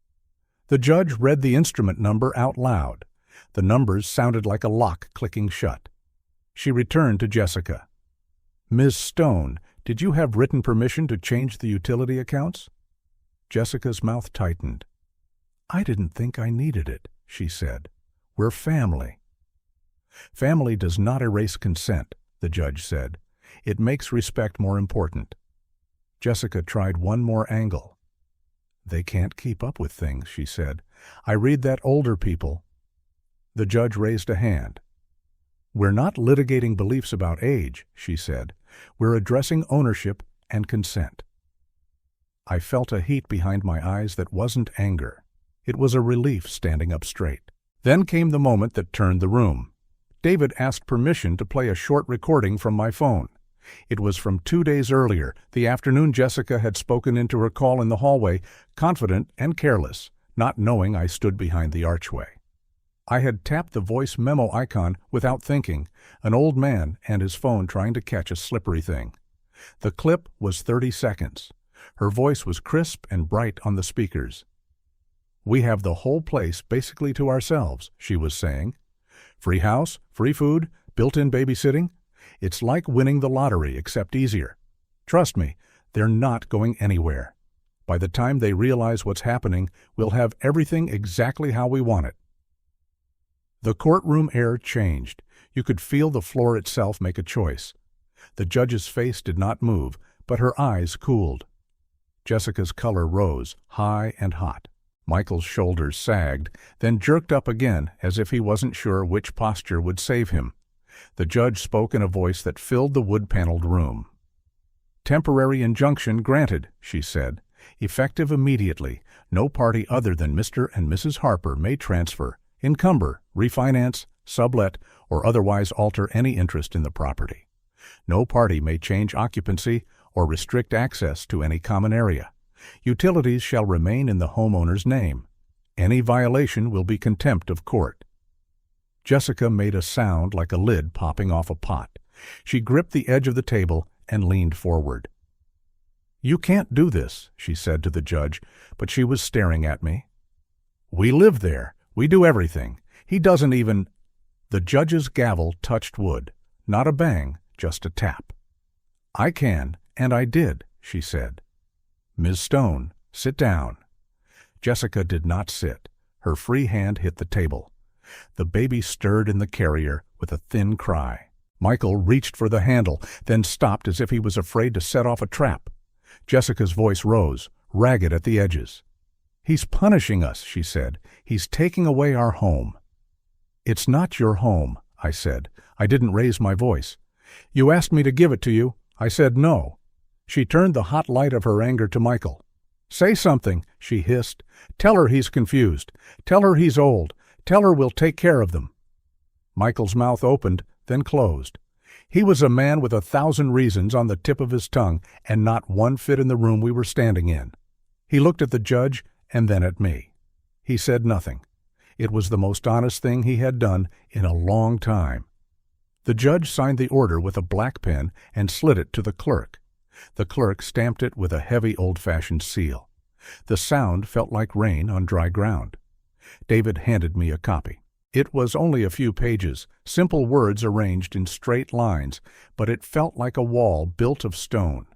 Speaker 6: The judge read the instrument number out loud. The numbers sounded like a lock clicking shut. She returned to Jessica. "Ms. Stone, did you have written permission to change the utility accounts?" Jessica's mouth tightened. "I didn't think I needed it," she said. "We're family." "Family does not erase consent," the judge said. "It makes respect more important." Jessica tried one more angle. "They can't keep up with things," she said. "I read that older people—" The judge raised a hand. "We're not litigating beliefs about age," she said. "We're addressing ownership and consent." I felt a heat behind my eyes that wasn't anger. It was a relief standing up straight. Then came the moment that turned the room. David asked permission to play a short recording from my phone. It was from 2 days earlier, the afternoon Jessica had spoken into her call in the hallway, confident and careless, not knowing I stood behind the archway. I had tapped the voice memo icon without thinking, an old man and his phone trying to catch a slippery thing. The clip was 30 seconds. Her voice was crisp and bright on the speakers. "We have the whole place basically to ourselves," she was saying. "Free house, free food, built-in babysitting. It's like winning the lottery, except easier. Trust me, they're not going anywhere. By the time they realize what's happening, we'll have everything exactly how we want it." The courtroom air changed. You could feel the floor itself make a choice. The judge's face did not move, but her eyes cooled. Jessica's color rose, high and hot. Michael's shoulders sagged, then jerked up again as if he wasn't sure which posture would save him. The judge spoke in a voice that filled the wood-paneled room. "Temporary injunction granted," she said. "Effective immediately. No party other than Mr. and Mrs. Harper may transfer, encumber, refinance, sublet, or otherwise alter any interest in the property. No party may change occupancy or restrict access to any common area. Utilities shall remain in the homeowner's name. Any violation will be contempt of court." Jessica made a sound like a lid popping off a pot. She gripped the edge of the table and leaned forward. "You can't do this," she said to the judge, but she was staring at me. "We live there. We do everything. He doesn't even—" The judge's gavel touched wood. Not a bang, just a tap. "I can, and I did," she said. Ms. Stone, sit down. Jessica did not sit. Her free hand hit the table. The baby stirred in the carrier with a thin cry. Michael reached for the handle, then stopped as if he was afraid to set off a trap. Jessica's voice rose, ragged at the edges. "He's punishing us," she said. "He's taking away our home." "It's not your home," I said. I didn't raise my voice. "You asked me to give it to you. I said no." She turned the hot light of her anger to Michael. "Say something," she hissed. "Tell her he's confused. Tell her he's old. Tell her we'll take care of them." Michael's mouth opened, then closed. He was a man with 1,000 reasons on the tip of his tongue, and not one fit in the room we were standing in. He looked at the judge and then at me. He said nothing. It was the most honest thing he had done in a long time. The judge signed the order with a black pen and slid it to the clerk. The clerk stamped it with a heavy old-fashioned seal. The sound felt like rain on dry ground. David handed me a copy. It was only a few pages, simple words arranged in straight lines, but it felt like a wall built of stone.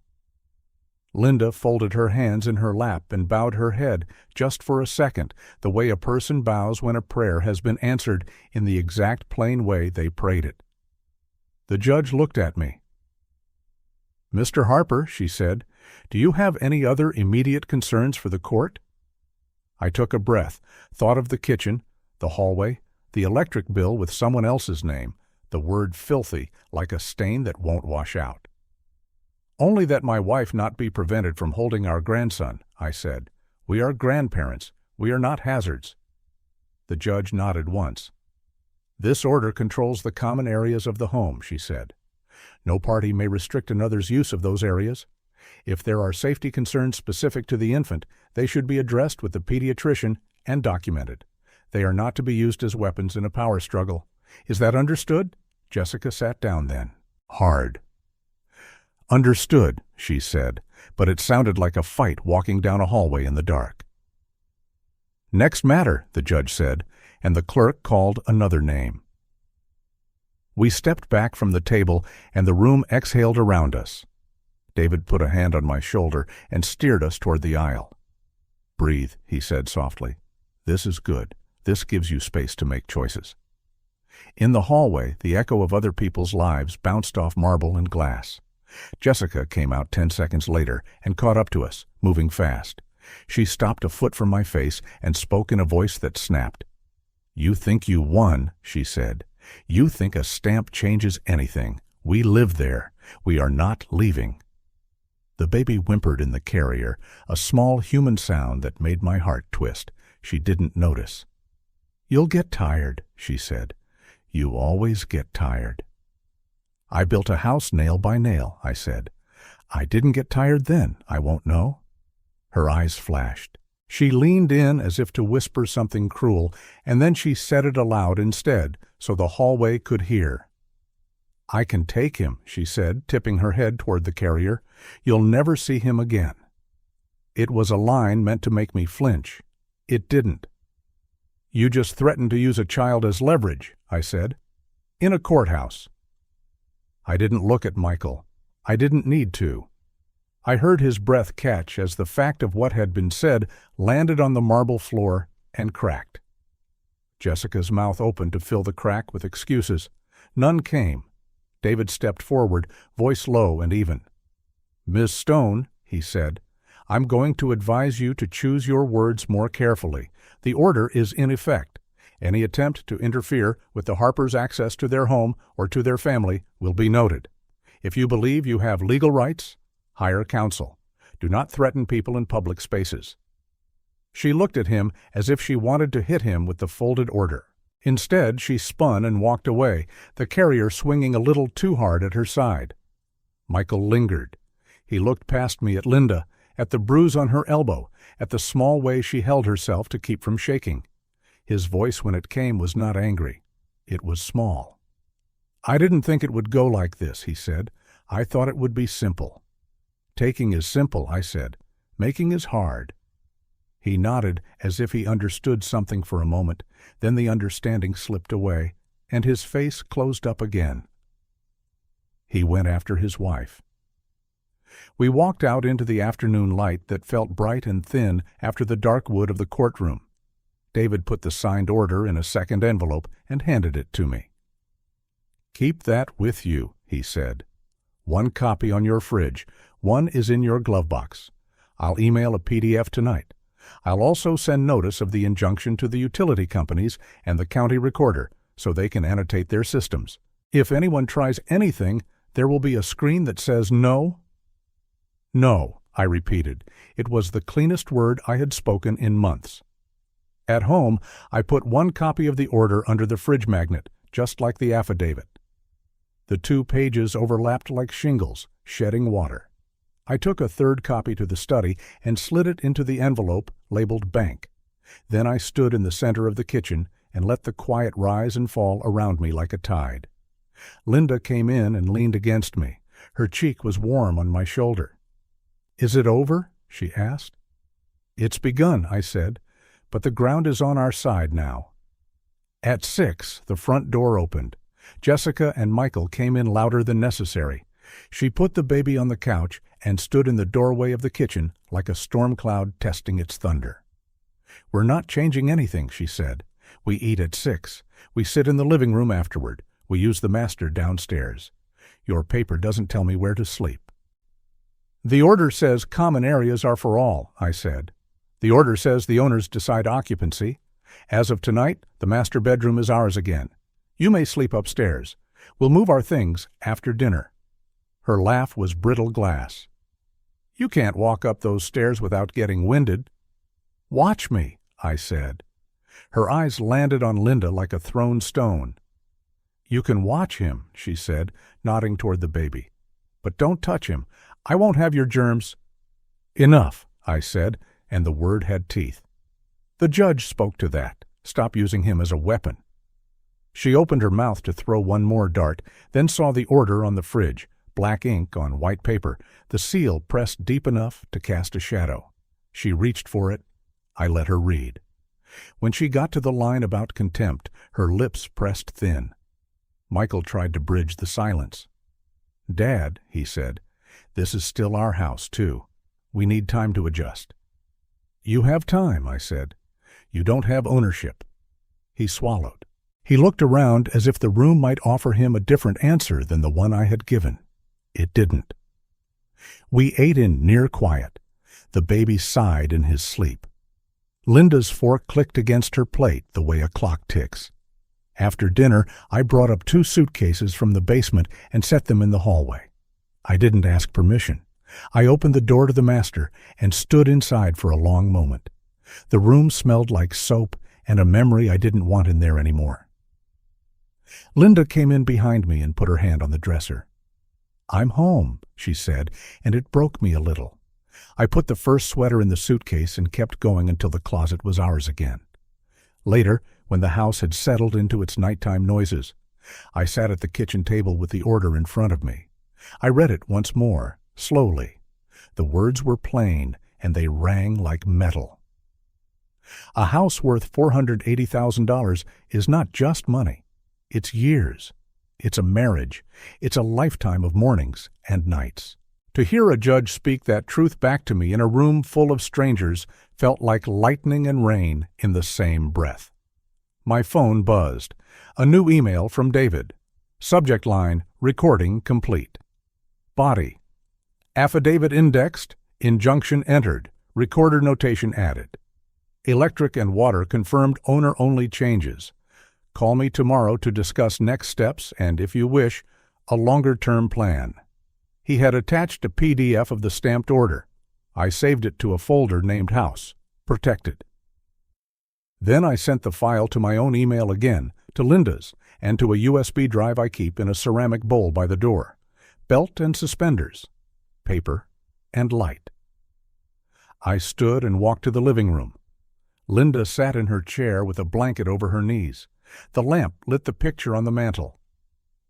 Speaker 6: Linda folded her hands in her lap and bowed her head just for a second, the way a person bows when a prayer has been answered in the exact plain way they prayed it. The judge looked at me. "Mr. Harper," she said, "do you have any other immediate concerns for the court?" I took a breath, thought of the kitchen, the hallway, the electric bill with someone else's name, the word filthy like a stain that won't wash out. "Only that my wife not be prevented from holding our grandson," I said. "We are grandparents. We are not hazards." The judge nodded once. "This order controls the common areas of the home," she said. "No party may restrict another's use of those areas. If there are safety concerns specific to the infant, they should be addressed with the pediatrician and documented. They are not to be used as weapons in a power struggle. Is that understood?" Jessica sat down then. Hard. "Understood," she said, but it sounded like a fight walking down a hallway in the dark. "Next matter," the judge said, and the clerk called another name. We stepped back from the table, and the room exhaled around us. David put a hand on my shoulder and steered us toward the aisle. "Breathe," he said softly. "This is good. This gives you space to make choices." In the hallway, the echo of other people's lives bounced off marble and glass. Jessica came out 10 seconds later and caught up to us, moving fast. She stopped a foot from my face and spoke in a voice that snapped. "You think you won," she said. "You think a stamp changes anything. We live there. We are not leaving." The baby whimpered in the carrier, a small human sound that made my heart twist. She didn't notice. "You'll get tired," she said. "You always get tired." "I built a house nail by nail," I said. "I didn't get tired then. I won't know." Her eyes flashed. She leaned in as if to whisper something cruel, and then she said it aloud instead, so the hallway could hear. "I can take him," she said, tipping her head toward the carrier. "You'll never see him again." It was a line meant to make me flinch. It didn't. "You just threatened to use a child as leverage," I said. "In a courthouse." I didn't look at Michael. I didn't need to. I heard his breath catch as the fact of what had been said landed on the marble floor and cracked. Jessica's mouth opened to fill the crack with excuses. None came. David stepped forward, voice low and even. "Ms. Stone," he said, "I'm going to advise you to choose your words more carefully. The order is in effect. Any attempt to interfere with the Harpers' access to their home or to their family will be noted. If you believe you have legal rights, hire counsel. Do not threaten people in public spaces." She looked at him as if she wanted to hit him with the folded order. Instead, she spun and walked away, the carrier swinging a little too hard at her side. Michael lingered. He looked past me at Linda, at the bruise on her elbow, at the small way she held herself to keep from shaking. His voice when it came was not angry. It was small. "I didn't think it would go like this," he said. "I thought it would be simple." "Taking is simple," I said. "Making is hard." He nodded as if he understood something for a moment, then the understanding slipped away, and his face closed up again. He went after his wife. We walked out into the afternoon light that felt bright and thin after the dark wood of the courtroom. David put the signed order in a second envelope and handed it to me. "Keep that with you," he said. "One copy on your fridge. One is in your glove box. I'll email a PDF tonight. I'll also send notice of the injunction to the utility companies and the county recorder so they can annotate their systems. If anyone tries anything, there will be a screen that says no." "No," I repeated. It was the cleanest word I had spoken in months. At home, I put one copy of the order under the fridge magnet, just like the affidavit. The 2 pages overlapped like shingles, shedding water. I took a third copy to the study and slid it into the envelope labeled bank. Then I stood in the center of the kitchen and let the quiet rise and fall around me like a tide. Linda came in and leaned against me. Her cheek was warm on my shoulder. "Is it over?" she asked. "It's begun," I said, "but the ground is on our side now." At 6, the front door opened. Jessica and Michael came in louder than necessary. She put the baby on the couch and stood in the doorway of the kitchen like a storm cloud testing its thunder. "We're not changing anything," she said. "We eat at 6. We sit in the living room afterward. We use the master downstairs. Your paper doesn't tell me where to sleep." "The order says common areas are for all," I said. "The order says the owners decide occupancy. As of tonight, the master bedroom is ours again. You may sleep upstairs. We'll move our things after dinner." Her laugh was brittle glass. "You can't walk up those stairs without getting winded." "Watch me," I said. Her eyes landed on Linda like a thrown stone. "You can watch him," she said, nodding toward the baby. "But don't touch him. I won't have your germs." "Enough," I said, and the word had teeth. "The judge spoke to that. Stop using him as a weapon." She opened her mouth to throw one more dart, then saw the order on the fridge, black ink on white paper, the seal pressed deep enough to cast a shadow. She reached for it. I let her read. When she got to the line about contempt, her lips pressed thin. Michael tried to bridge the silence. "Dad," he said, "this is still our house, too. We need time to adjust." "You have time," I said. "You don't have ownership." He swallowed. He looked around as if the room might offer him a different answer than the one I had given. It didn't. We ate in near quiet. The baby sighed in his sleep. Linda's fork clicked against her plate the way a clock ticks. After dinner, I brought up 2 suitcases from the basement and set them in the hallway. I didn't ask permission. I opened the door to the master and stood inside for a long moment. The room smelled like soap and a memory I didn't want in there anymore. Linda came in behind me and put her hand on the dresser. "I'm home," she said, and it broke me a little. I put the first sweater in the suitcase and kept going until the closet was ours again. Later, when the house had settled into its nighttime noises, I sat at the kitchen table with the order in front of me. I read it once more, slowly. The words were plain, and they rang like metal. A house worth $480,000 is not just money. It's years. It's a marriage. It's a lifetime of mornings and nights. To hear a judge speak that truth back to me in a room full of strangers felt like lightning and rain in the same breath. My phone buzzed. A new email from David. Subject line, recording complete. Body. Affidavit indexed, injunction entered, recorder notation added. Electric and water confirmed owner-only changes. Call me tomorrow to discuss next steps and, if you wish, a longer-term plan. He had attached a PDF of the stamped order. I saved it to a folder named House, Protected. Then I sent the file to my own email again, to Linda's, and to a USB drive I keep in a ceramic bowl by the door. Belt and suspenders, paper, and light. I stood and walked to the living room. Linda sat in her chair with a blanket over her knees. The lamp lit the picture on the mantel.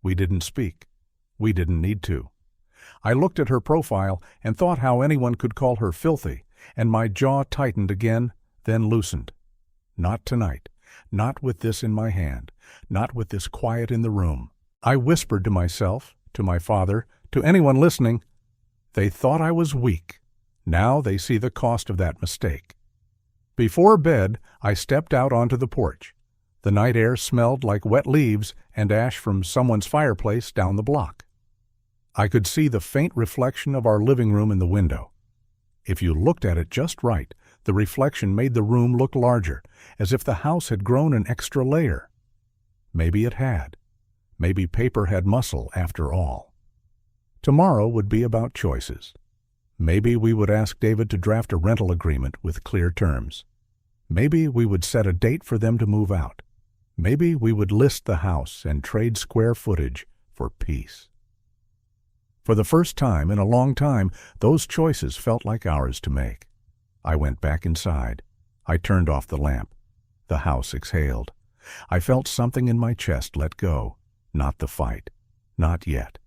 Speaker 6: We didn't speak. We didn't need to. I looked at her profile and thought how anyone could call her filthy, and my jaw tightened again, then loosened. Not tonight. Not with this in my hand. Not with this quiet in the room. I whispered to myself, to my father, to anyone listening, They thought I was weak. Now they see the cost of that mistake. Before bed, I stepped out onto the porch. The night air smelled like wet leaves and ash from someone's fireplace down the block. I could see the faint reflection of our living room in the window. If you looked at it just right, the reflection made the room look larger, as if the house had grown an extra layer. Maybe it had. Maybe paper had muscle after all. Tomorrow would be about choices. Maybe we would ask David to draft a rental agreement with clear terms. Maybe we would set a date for them to move out. Maybe we would list the house and trade square footage for peace. For the first time in a long time, those choices felt like ours to make. I went back inside. I turned off the lamp. The house exhaled. I felt something in my chest let go. Not the fight. Not yet.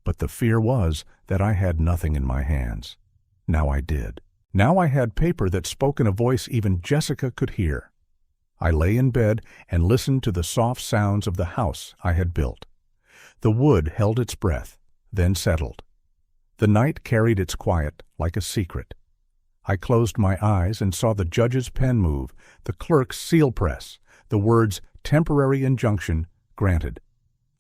Speaker 6: But the fear was that I had nothing in my hands. Now I did. Now I had paper that spoke in a voice even Jessica could hear. I lay in bed and listened to the soft sounds of the house I had built. The wood held its breath, then settled. The night carried its quiet like a secret. I closed my eyes and saw the judge's pen move, the clerk's seal press, the words "temporary injunction granted."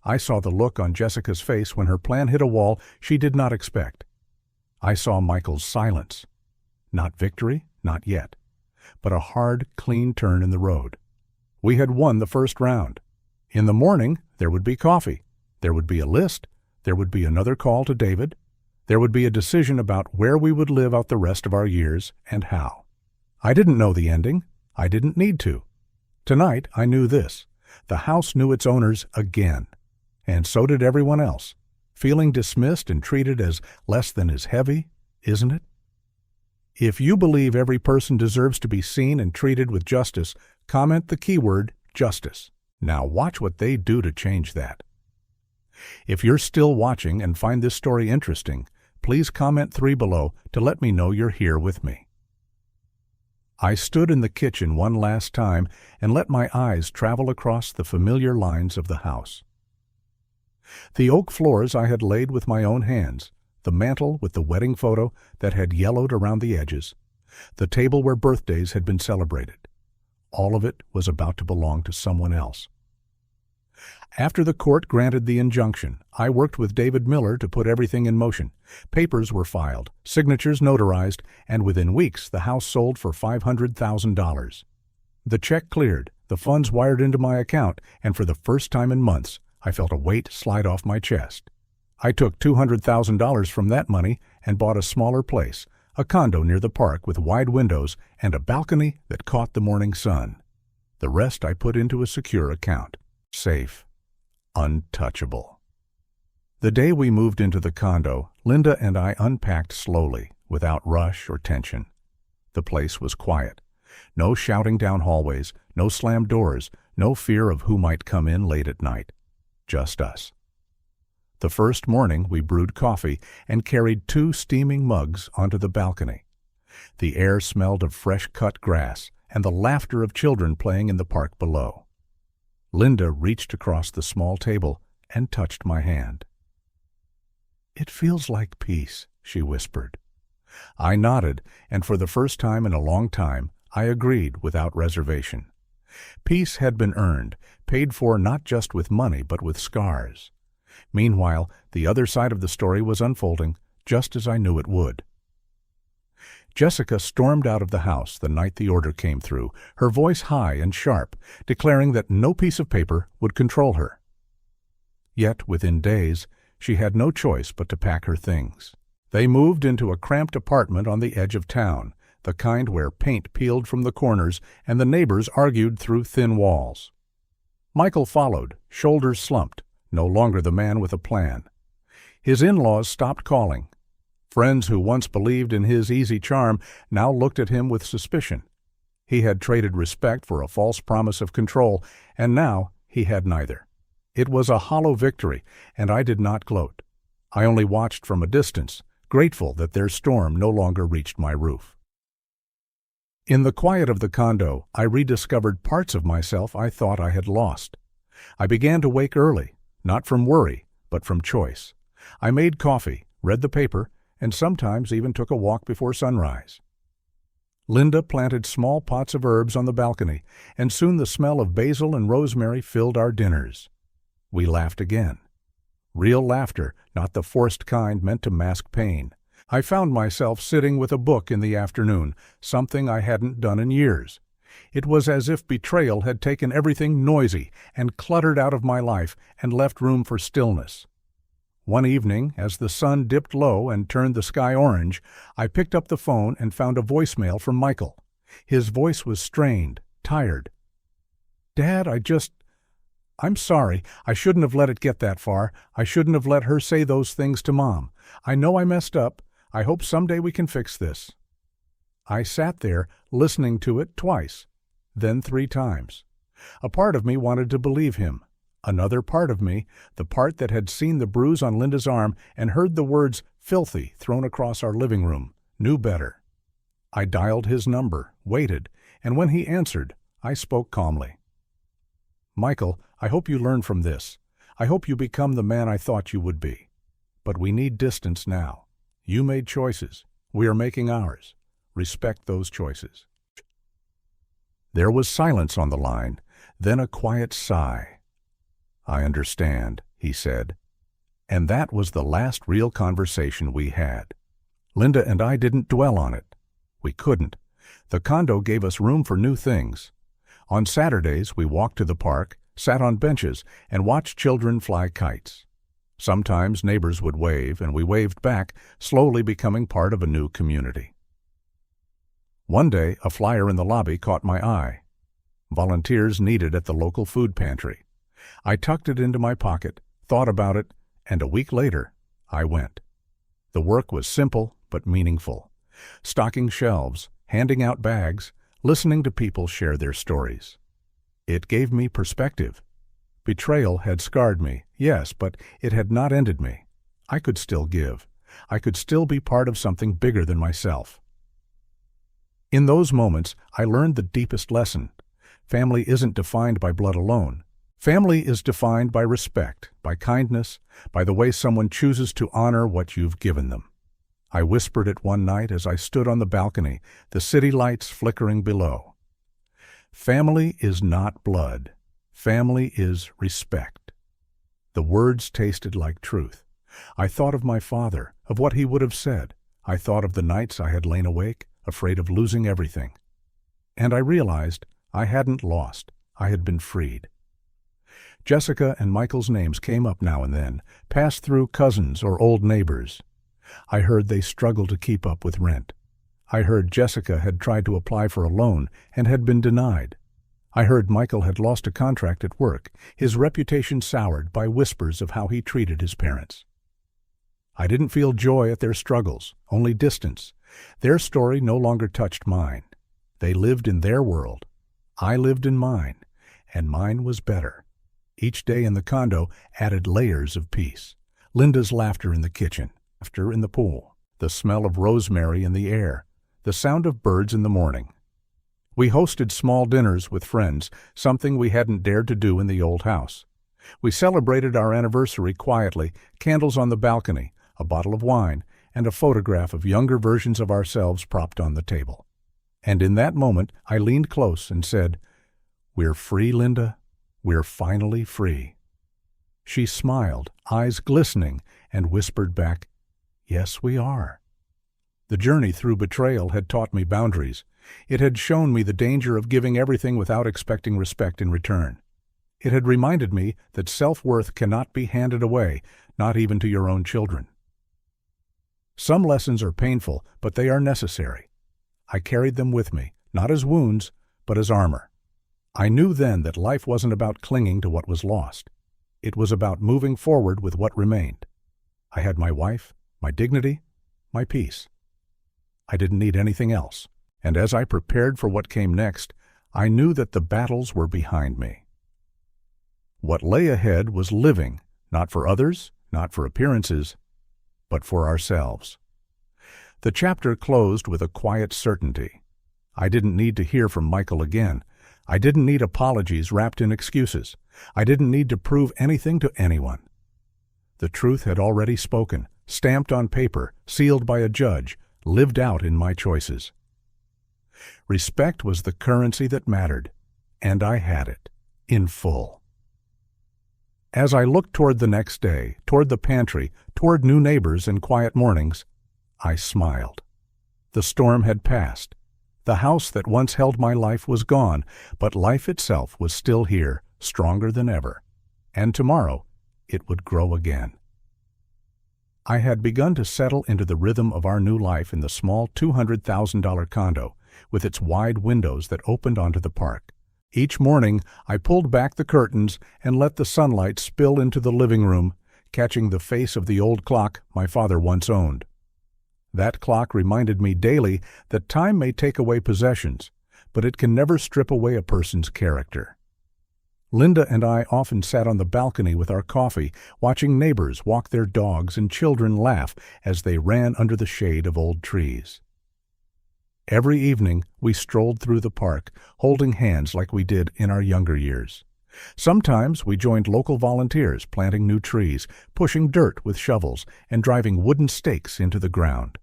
Speaker 6: I saw the look on Jessica's face when her plan hit a wall she did not expect. I saw Michael's silence. Not victory, not yet, but a hard, clean turn in the road. We had won the first round. In the morning, there would be coffee. There would be a list. There would be another call to David. There would be a decision about where we would live out the rest of our years and how. I didn't know the ending. I didn't need to. Tonight, I knew this. The house knew its owners again. And so did everyone else. Feeling dismissed and treated as less than as heavy, isn't it? If you believe every person deserves to be seen and treated with justice, comment the keyword justice. Now watch what they do to change that. If you're still watching and find this story interesting, please comment 3 below to let me know you're here with me. I stood in the kitchen one last time and let my eyes travel across the familiar lines of the house. The oak floors I had laid with my own hands, the mantel with the wedding photo that had yellowed around the edges, the table where birthdays had been celebrated. All of it was about to belong to someone else. After the court granted the injunction, I worked with David Miller to put everything in motion. Papers were filed, signatures notarized, and within weeks the house sold for $500,000. The check cleared, the funds wired into my account, and for the first time in months, I felt a weight slide off my chest. I took $200,000 from that money and bought a smaller place, a condo near the park with wide windows and a balcony that caught the morning sun. The rest I put into a secure account. Safe. Untouchable. The day we moved into the condo, Linda and I unpacked slowly, without rush or tension. The place was quiet. No shouting down hallways, no slammed doors, no fear of who might come in late at night. Just us. The first morning we brewed coffee and carried 2 steaming mugs onto the balcony. The air smelled of fresh-cut grass and the laughter of children playing in the park below. Linda reached across the small table and touched my hand. "It feels like peace," she whispered. I nodded, and for the first time in a long time, I agreed without reservation. Peace had been earned, paid for not just with money but with scars. Meanwhile, the other side of the story was unfolding, just as I knew it would. Jessica stormed out of the house the night the order came through, her voice high and sharp, declaring that no piece of paper would control her. Yet, within days, she had no choice but to pack her things. They moved into a cramped apartment on the edge of town, the kind where paint peeled from the corners and the neighbors argued through thin walls. Michael followed, shoulders slumped, no longer the man with a plan. His in-laws stopped calling. Friends who once believed in his easy charm now looked at him with suspicion. He had traded respect for a false promise of control, and now he had neither. It was a hollow victory, and I did not gloat. I only watched from a distance, grateful that their storm no longer reached my roof. In the quiet of the condo, I rediscovered parts of myself I thought I had lost. I began to wake early, not from worry, but from choice. I made coffee, read the paper, and sometimes even took a walk before sunrise. Linda planted small pots of herbs on the balcony, and soon the smell of basil and rosemary filled our dinners. We laughed again. Real laughter, not the forced kind meant to mask pain. I found myself sitting with a book in the afternoon, something I hadn't done in years. It was as if betrayal had taken everything noisy and cluttered out of my life and left room for stillness. One evening, as the sun dipped low and turned the sky orange, I picked up the phone and found a voicemail from Michael. His voice was strained, tired. "Dad, I'm sorry. I shouldn't have let it get that far. I shouldn't have let her say those things to Mom. I know I messed up. I hope someday we can fix this." I sat there, listening to it twice, then 3 times. A part of me wanted to believe him. Another part of me, the part that had seen the bruise on Linda's arm and heard the words "filthy" thrown across our living room, knew better. I dialed his number, waited, and when he answered, I spoke calmly. "Michael, I hope you learn from this. I hope you become the man I thought you would be. But we need distance now. You made choices. We are making ours. Respect those choices." There was silence on the line, then a quiet sigh. "I understand," he said. And that was the last real conversation we had. Linda and I didn't dwell on it. We couldn't. The condo gave us room for new things. On Saturdays, we walked to the park, sat on benches, and watched children fly kites. Sometimes neighbors would wave, and we waved back, slowly becoming part of a new community. One day, a flyer in the lobby caught my eye. Volunteers needed at the local food pantry. I tucked it into my pocket, thought about it, and a week later, I went. The work was simple but meaningful. Stocking shelves, handing out bags, listening to people share their stories. It gave me perspective. Betrayal had scarred me, yes, but it had not ended me. I could still give. I could still be part of something bigger than myself. In those moments, I learned the deepest lesson. Family isn't defined by blood alone. Family is defined by respect, by kindness, by the way someone chooses to honor what you've given them. I whispered it one night as I stood on the balcony, the city lights flickering below. Family is not blood. Family is respect. The words tasted like truth. I thought of my father, of what he would have said. I thought of the nights I had lain awake, afraid of losing everything. And I realized I hadn't lost. I had been freed. Jessica and Michael's names came up now and then, passed through cousins or old neighbors. I heard they struggled to keep up with rent. I heard Jessica had tried to apply for a loan and had been denied. I heard Michael had lost a contract at work, his reputation soured by whispers of how he treated his parents. I didn't feel joy at their struggles, only distance. Their story no longer touched mine. They lived in their world. I lived in mine, and mine was better. Each day in the condo added layers of peace. Linda's laughter in the kitchen, laughter in the pool, the smell of rosemary in the air, the sound of birds in the morning. We hosted small dinners with friends, something we hadn't dared to do in the old house. We celebrated our anniversary quietly, candles on the balcony, a bottle of wine, and a photograph of younger versions of ourselves propped on the table. And in that moment, I leaned close and said, "We're free, Linda. We're finally free." She smiled, eyes glistening, and whispered back, "Yes, we are." The journey through betrayal had taught me boundaries. It had shown me the danger of giving everything without expecting respect in return. It had reminded me that self-worth cannot be handed away, not even to your own children. Some lessons are painful, but they are necessary. I carried them with me, not as wounds, but as armor. I knew then that life wasn't about clinging to what was lost. It was about moving forward with what remained. I had my wife, my dignity, my peace. I didn't need anything else. And as I prepared for what came next, I knew that the battles were behind me. What lay ahead was living, not for others, not for appearances, but for ourselves. The chapter closed with a quiet certainty. I didn't need to hear from Michael again. I didn't need apologies wrapped in excuses. I didn't need to prove anything to anyone. The truth had already spoken. stamped on paper, sealed by a judge, lived out in my choices. Respect was the currency that mattered, and I had it, in full. As I looked toward the next day, toward the pantry, toward new neighbors and quiet mornings, I smiled. The storm had passed. The house that once held my life was gone, but life itself was still here, stronger than ever. And tomorrow, it would grow again. I had begun to settle into the rhythm of our new life in the small $200,000 condo, with its wide windows that opened onto the park. Each morning, I pulled back the curtains and let the sunlight spill into the living room, catching the face of the old clock my father once owned. That clock reminded me daily that time may take away possessions, but it can never strip away a person's character. Linda and I often sat on the balcony with our coffee, watching neighbors walk their dogs and children laugh as they ran under the shade of old trees. Every evening, we strolled through the park, holding hands like we did in our younger years. Sometimes we joined local volunteers planting new trees, pushing dirt with shovels, and driving wooden stakes into the ground.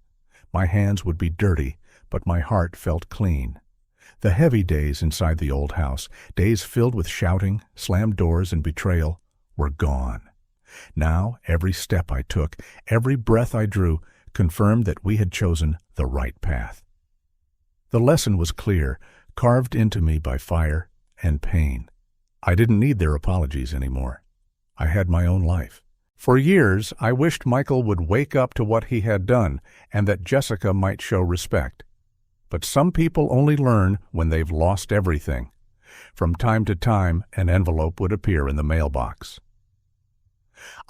Speaker 6: My hands would be dirty, but my heart felt clean. The heavy days inside the old house, days filled with shouting, slammed doors, and betrayal, were gone. Now, every step I took, every breath I drew, confirmed that we had chosen the right path. The lesson was clear, carved into me by fire and pain. I didn't need their apologies anymore. I had my own life. For years, I wished Michael would wake up to what he had done and that Jessica might show respect. But some people only learn when they've lost everything. From time to time, an envelope would appear in the mailbox.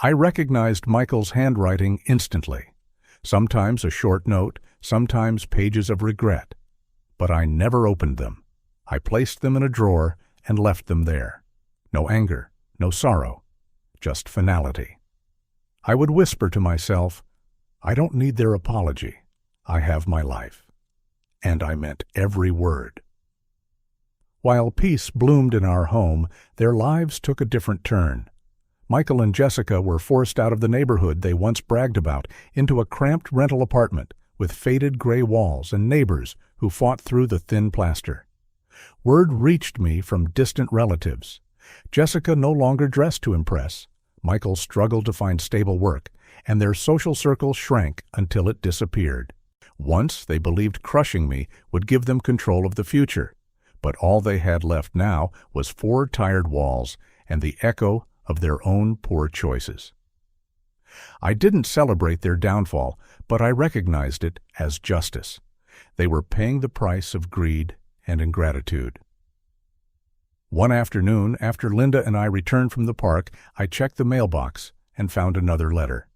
Speaker 6: I recognized Michael's handwriting instantly. Sometimes a short note, sometimes pages of regret. But I never opened them. I placed them in a drawer and left them there. No anger, no sorrow, just finality. I would whisper to myself, I don't need their apology. I have my life. And I meant every word. While peace bloomed in our home, their lives took a different turn. Michael and Jessica were forced out of the neighborhood they once bragged about into a cramped rental apartment with faded gray walls and neighbors who fought through the thin plaster. Word reached me from distant relatives. Jessica no longer dressed to impress. Michael struggled to find stable work, and their social circle shrank until it disappeared. Once they believed crushing me would give them control of the future, but all they had left now was 4 tired walls and the echo of their own poor choices. I didn't celebrate their downfall, but I recognized it as justice. They were paying the price of greed and ingratitude. One afternoon, after Linda and I returned from the park, I checked the mailbox and found another letter.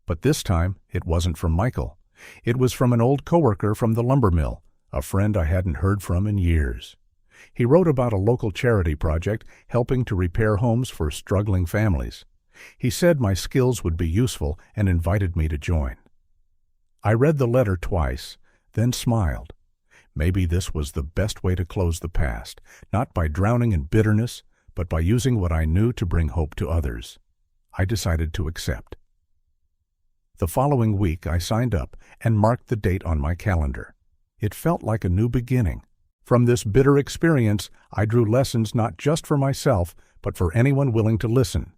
Speaker 6: But this time, it wasn't from Michael. It was from an old coworker from the lumber mill, a friend I hadn't heard from in years. He wrote about a local charity project helping to repair homes for struggling families. He said my skills would be useful and invited me to join. I read the letter twice, then smiled. Maybe this was the best way to close the past, not by drowning in bitterness, but by using what I knew to bring hope to others. I decided to accept. The following week, I signed up and marked the date on my calendar. It felt like a new beginning. From this bitter experience, I drew lessons not just for myself, but for anyone willing to listen.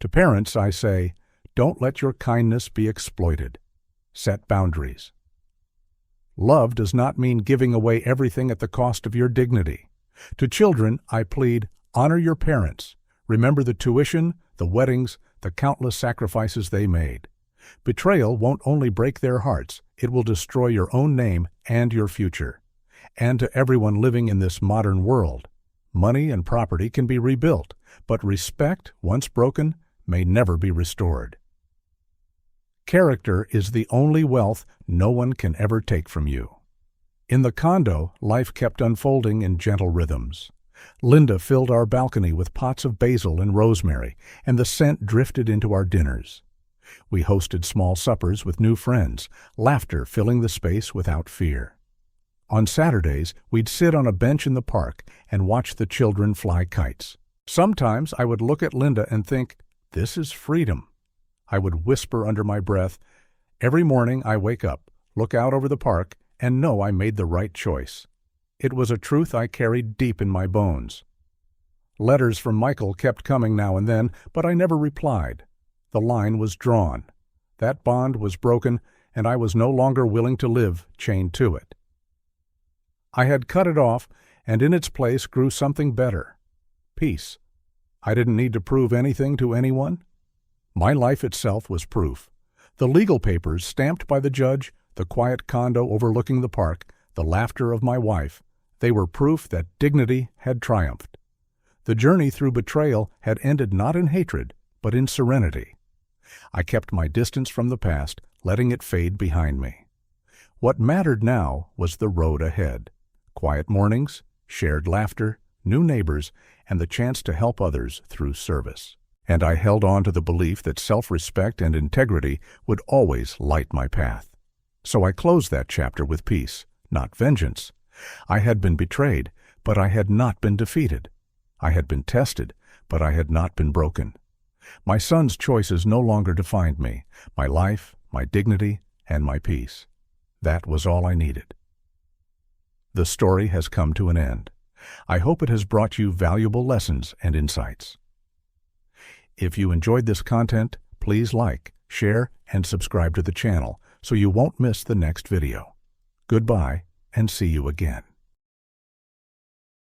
Speaker 6: To parents, I say, don't let your kindness be exploited. Set boundaries. Love does not mean giving away everything at the cost of your dignity. To children, I plead, honor your parents. Remember the tuition, the weddings, the countless sacrifices they made. Betrayal won't only break their hearts, it will destroy your own name and your future. And to everyone living in this modern world, money and property can be rebuilt, but respect, once broken, may never be restored. Character is the only wealth no one can ever take from you. In the condo, life kept unfolding in gentle rhythms. Linda filled our balcony with pots of basil and rosemary, and the scent drifted into our dinners. We hosted small suppers with new friends, laughter filling the space without fear. On Saturdays, we'd sit on a bench in the park and watch the children fly kites. Sometimes I would look at Linda and think, this is freedom. I would whisper under my breath, Every morning I wake up, look out over the park, and know I made the right choice. It was a truth I carried deep in my bones. Letters from Michael kept coming now and then, but I never replied. The line was drawn. That bond was broken, and I was no longer willing to live chained to it. I had cut it off, and in its place grew something better. Peace. I didn't need to prove anything to anyone. My life itself was proof. The legal papers stamped by the judge, the quiet condo overlooking the park, the laughter of my wife, they were proof that dignity had triumphed. The journey through betrayal had ended not in hatred, but in serenity. I kept my distance from the past, letting it fade behind me. What mattered now was the road ahead. Quiet mornings, shared laughter, new neighbors, and the chance to help others through service. And I held on to the belief that self-respect and integrity would always light my path. So I closed that chapter with peace, not vengeance. I had been betrayed, but I had not been defeated. I had been tested, but I had not been broken. My son's choices no longer defined me, my life, my dignity, and my peace. That was all I needed. The story has come to an end. I hope it has brought you valuable lessons and insights. If you enjoyed this content, please like, share, and subscribe to the channel so you won't miss the next video. Goodbye, and see you again.